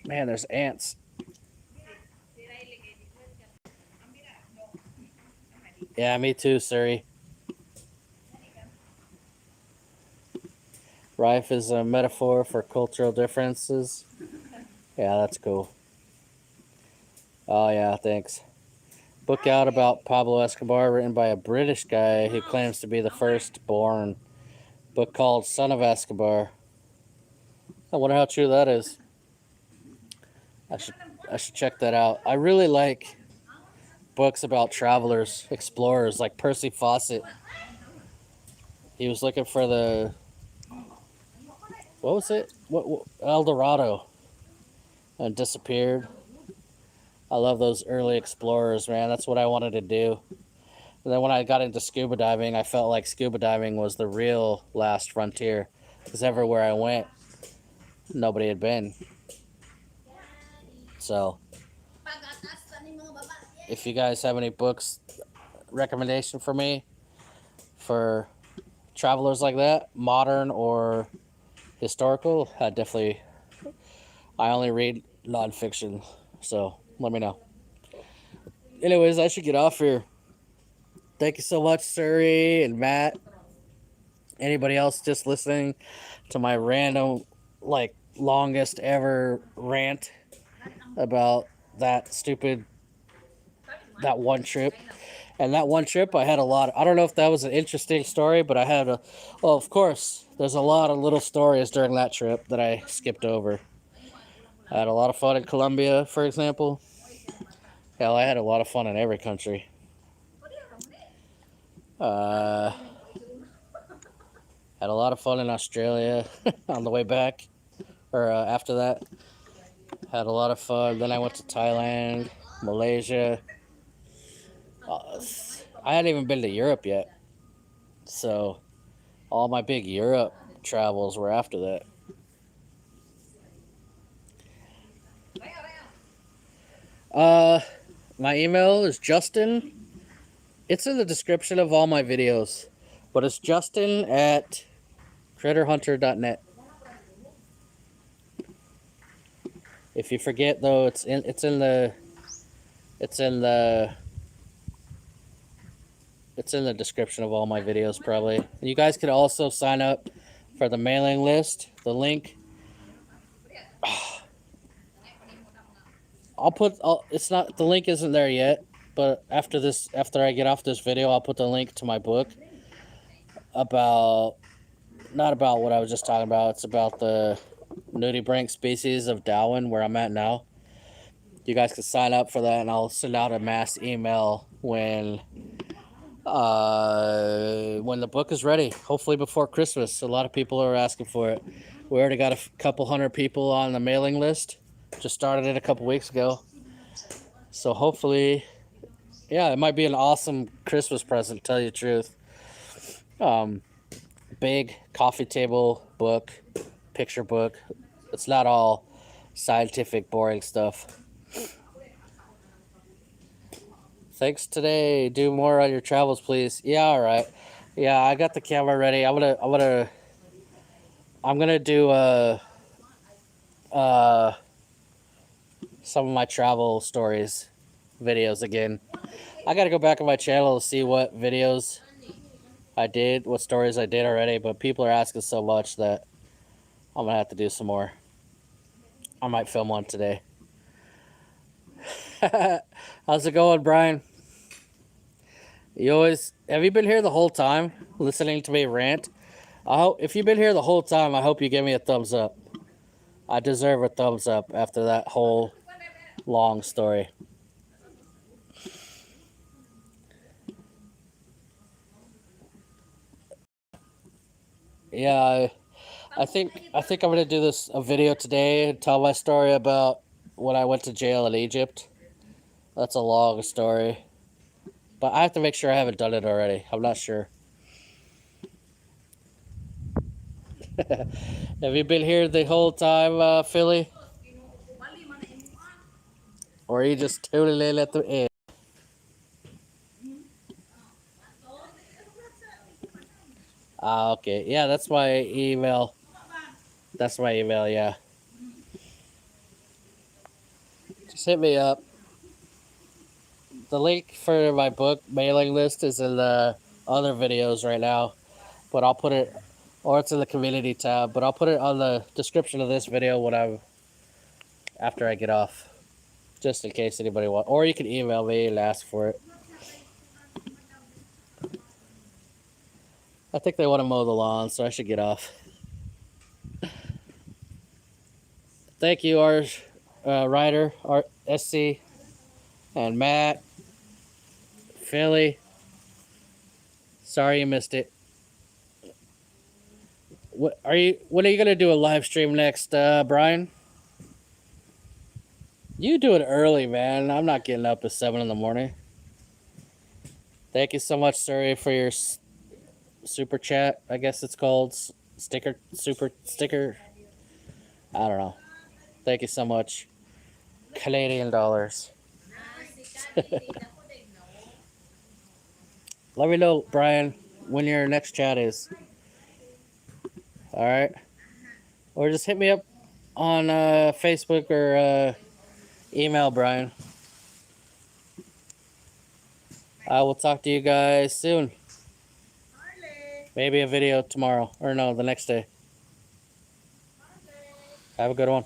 Man, there's ants. Yeah, me too, Suri. Rife is a metaphor for cultural differences. Yeah, that's cool. Oh yeah, thanks. Book out about Pablo Escobar, written by a British guy who claims to be the firstborn. Book called Son of Escobar. I wonder how true that is. I should check that out. I really like books about travelers, explorers, like Percy Fawcett. He was looking for what was it? What El Dorado, and disappeared. I love those early explorers, man. That's what I wanted to do. And then when I got into scuba diving, I felt like scuba diving was the real last frontier, because everywhere I went, nobody had been. So, if you guys have any books recommendation for me for travelers like that, modern or historical, I only read nonfiction, so let me know. Anyways, I should get off here. Thank you so much, Suri and Matt. Anybody else just listening to my random, longest ever rant about that one trip. And that one trip, I had I don't know if that was an interesting story, but of course, there's a lot of little stories during that trip that I skipped over. I had a lot of fun in Colombia, for example. Hell, I had a lot of fun in every country. Had a lot of fun in Australia on the way back, or after that. Had a lot of fun. Then I went to Thailand, Malaysia. I hadn't even been to Europe yet. So all my big Europe travels were after that. My email is Justin. It's in the description of all my videos, but it's Justin at critterhunter.net. If you forget though, it's in the description of all my videos probably. And you guys could also sign up for the mailing list. The link it's not, the link isn't there yet, but after I get off this video, I'll put the link to my book not about what I was just talking about. It's about the nudibranch species of Darwin, where I'm at now. You guys can sign up for that, and I'll send out a mass email when the book is ready. Hopefully before Christmas. A lot of people are asking for it. We already got a couple hundred people on the mailing list. Just started it a couple weeks ago. So hopefully, yeah, it might be an awesome Christmas present, to tell you the truth. Big coffee table book, picture book. It's not all scientific, boring stuff. Thanks today. Do more on your travels, please. Yeah, all right. Yeah, I got the camera ready. I'm gonna do some of my travel stories videos again. I gotta go back on my channel to see what videos I did, what stories I did already, but people are asking so much that I'm gonna have to do some more. I might film one today. How's it going, Brian? Have you been here the whole time listening to me rant? If you've been here the whole time, I hope you give me a thumbs up. I deserve a thumbs up after that whole long story. Yeah, I think I'm gonna do a video today and tell my story about when I went to jail in Egypt. That's a long story, but I have to make sure I haven't done it already. I'm not sure. Have you been here the whole time, Philly? Or are you just tuning in at the end? Okay. Yeah, that's my email. Yeah. Just hit me up. The link for my book mailing list is in the other videos right now, but I'll put it, or it's in the community tab, but I'll put it on the description of this video after I get off, just in case anybody wants, or you can email me and ask for it. I think they want to mow the lawn, so I should get off. Thank you, our Ryder, our SC, and Matt, Philly. Sorry you missed it. When are you gonna do a live stream next, Brian? You do it early, man. I'm not getting up at 7 in the morning. Thank you so much, Suri, for your super chat. I guess it's called super sticker. I don't know. Thank you so much. Canadian dollars. Let me know, Brian, when your next chat is. All right. Or just hit me up on Facebook or email, Brian. I will talk to you guys soon. Maybe a video tomorrow. Or no, the next day. Have a good one.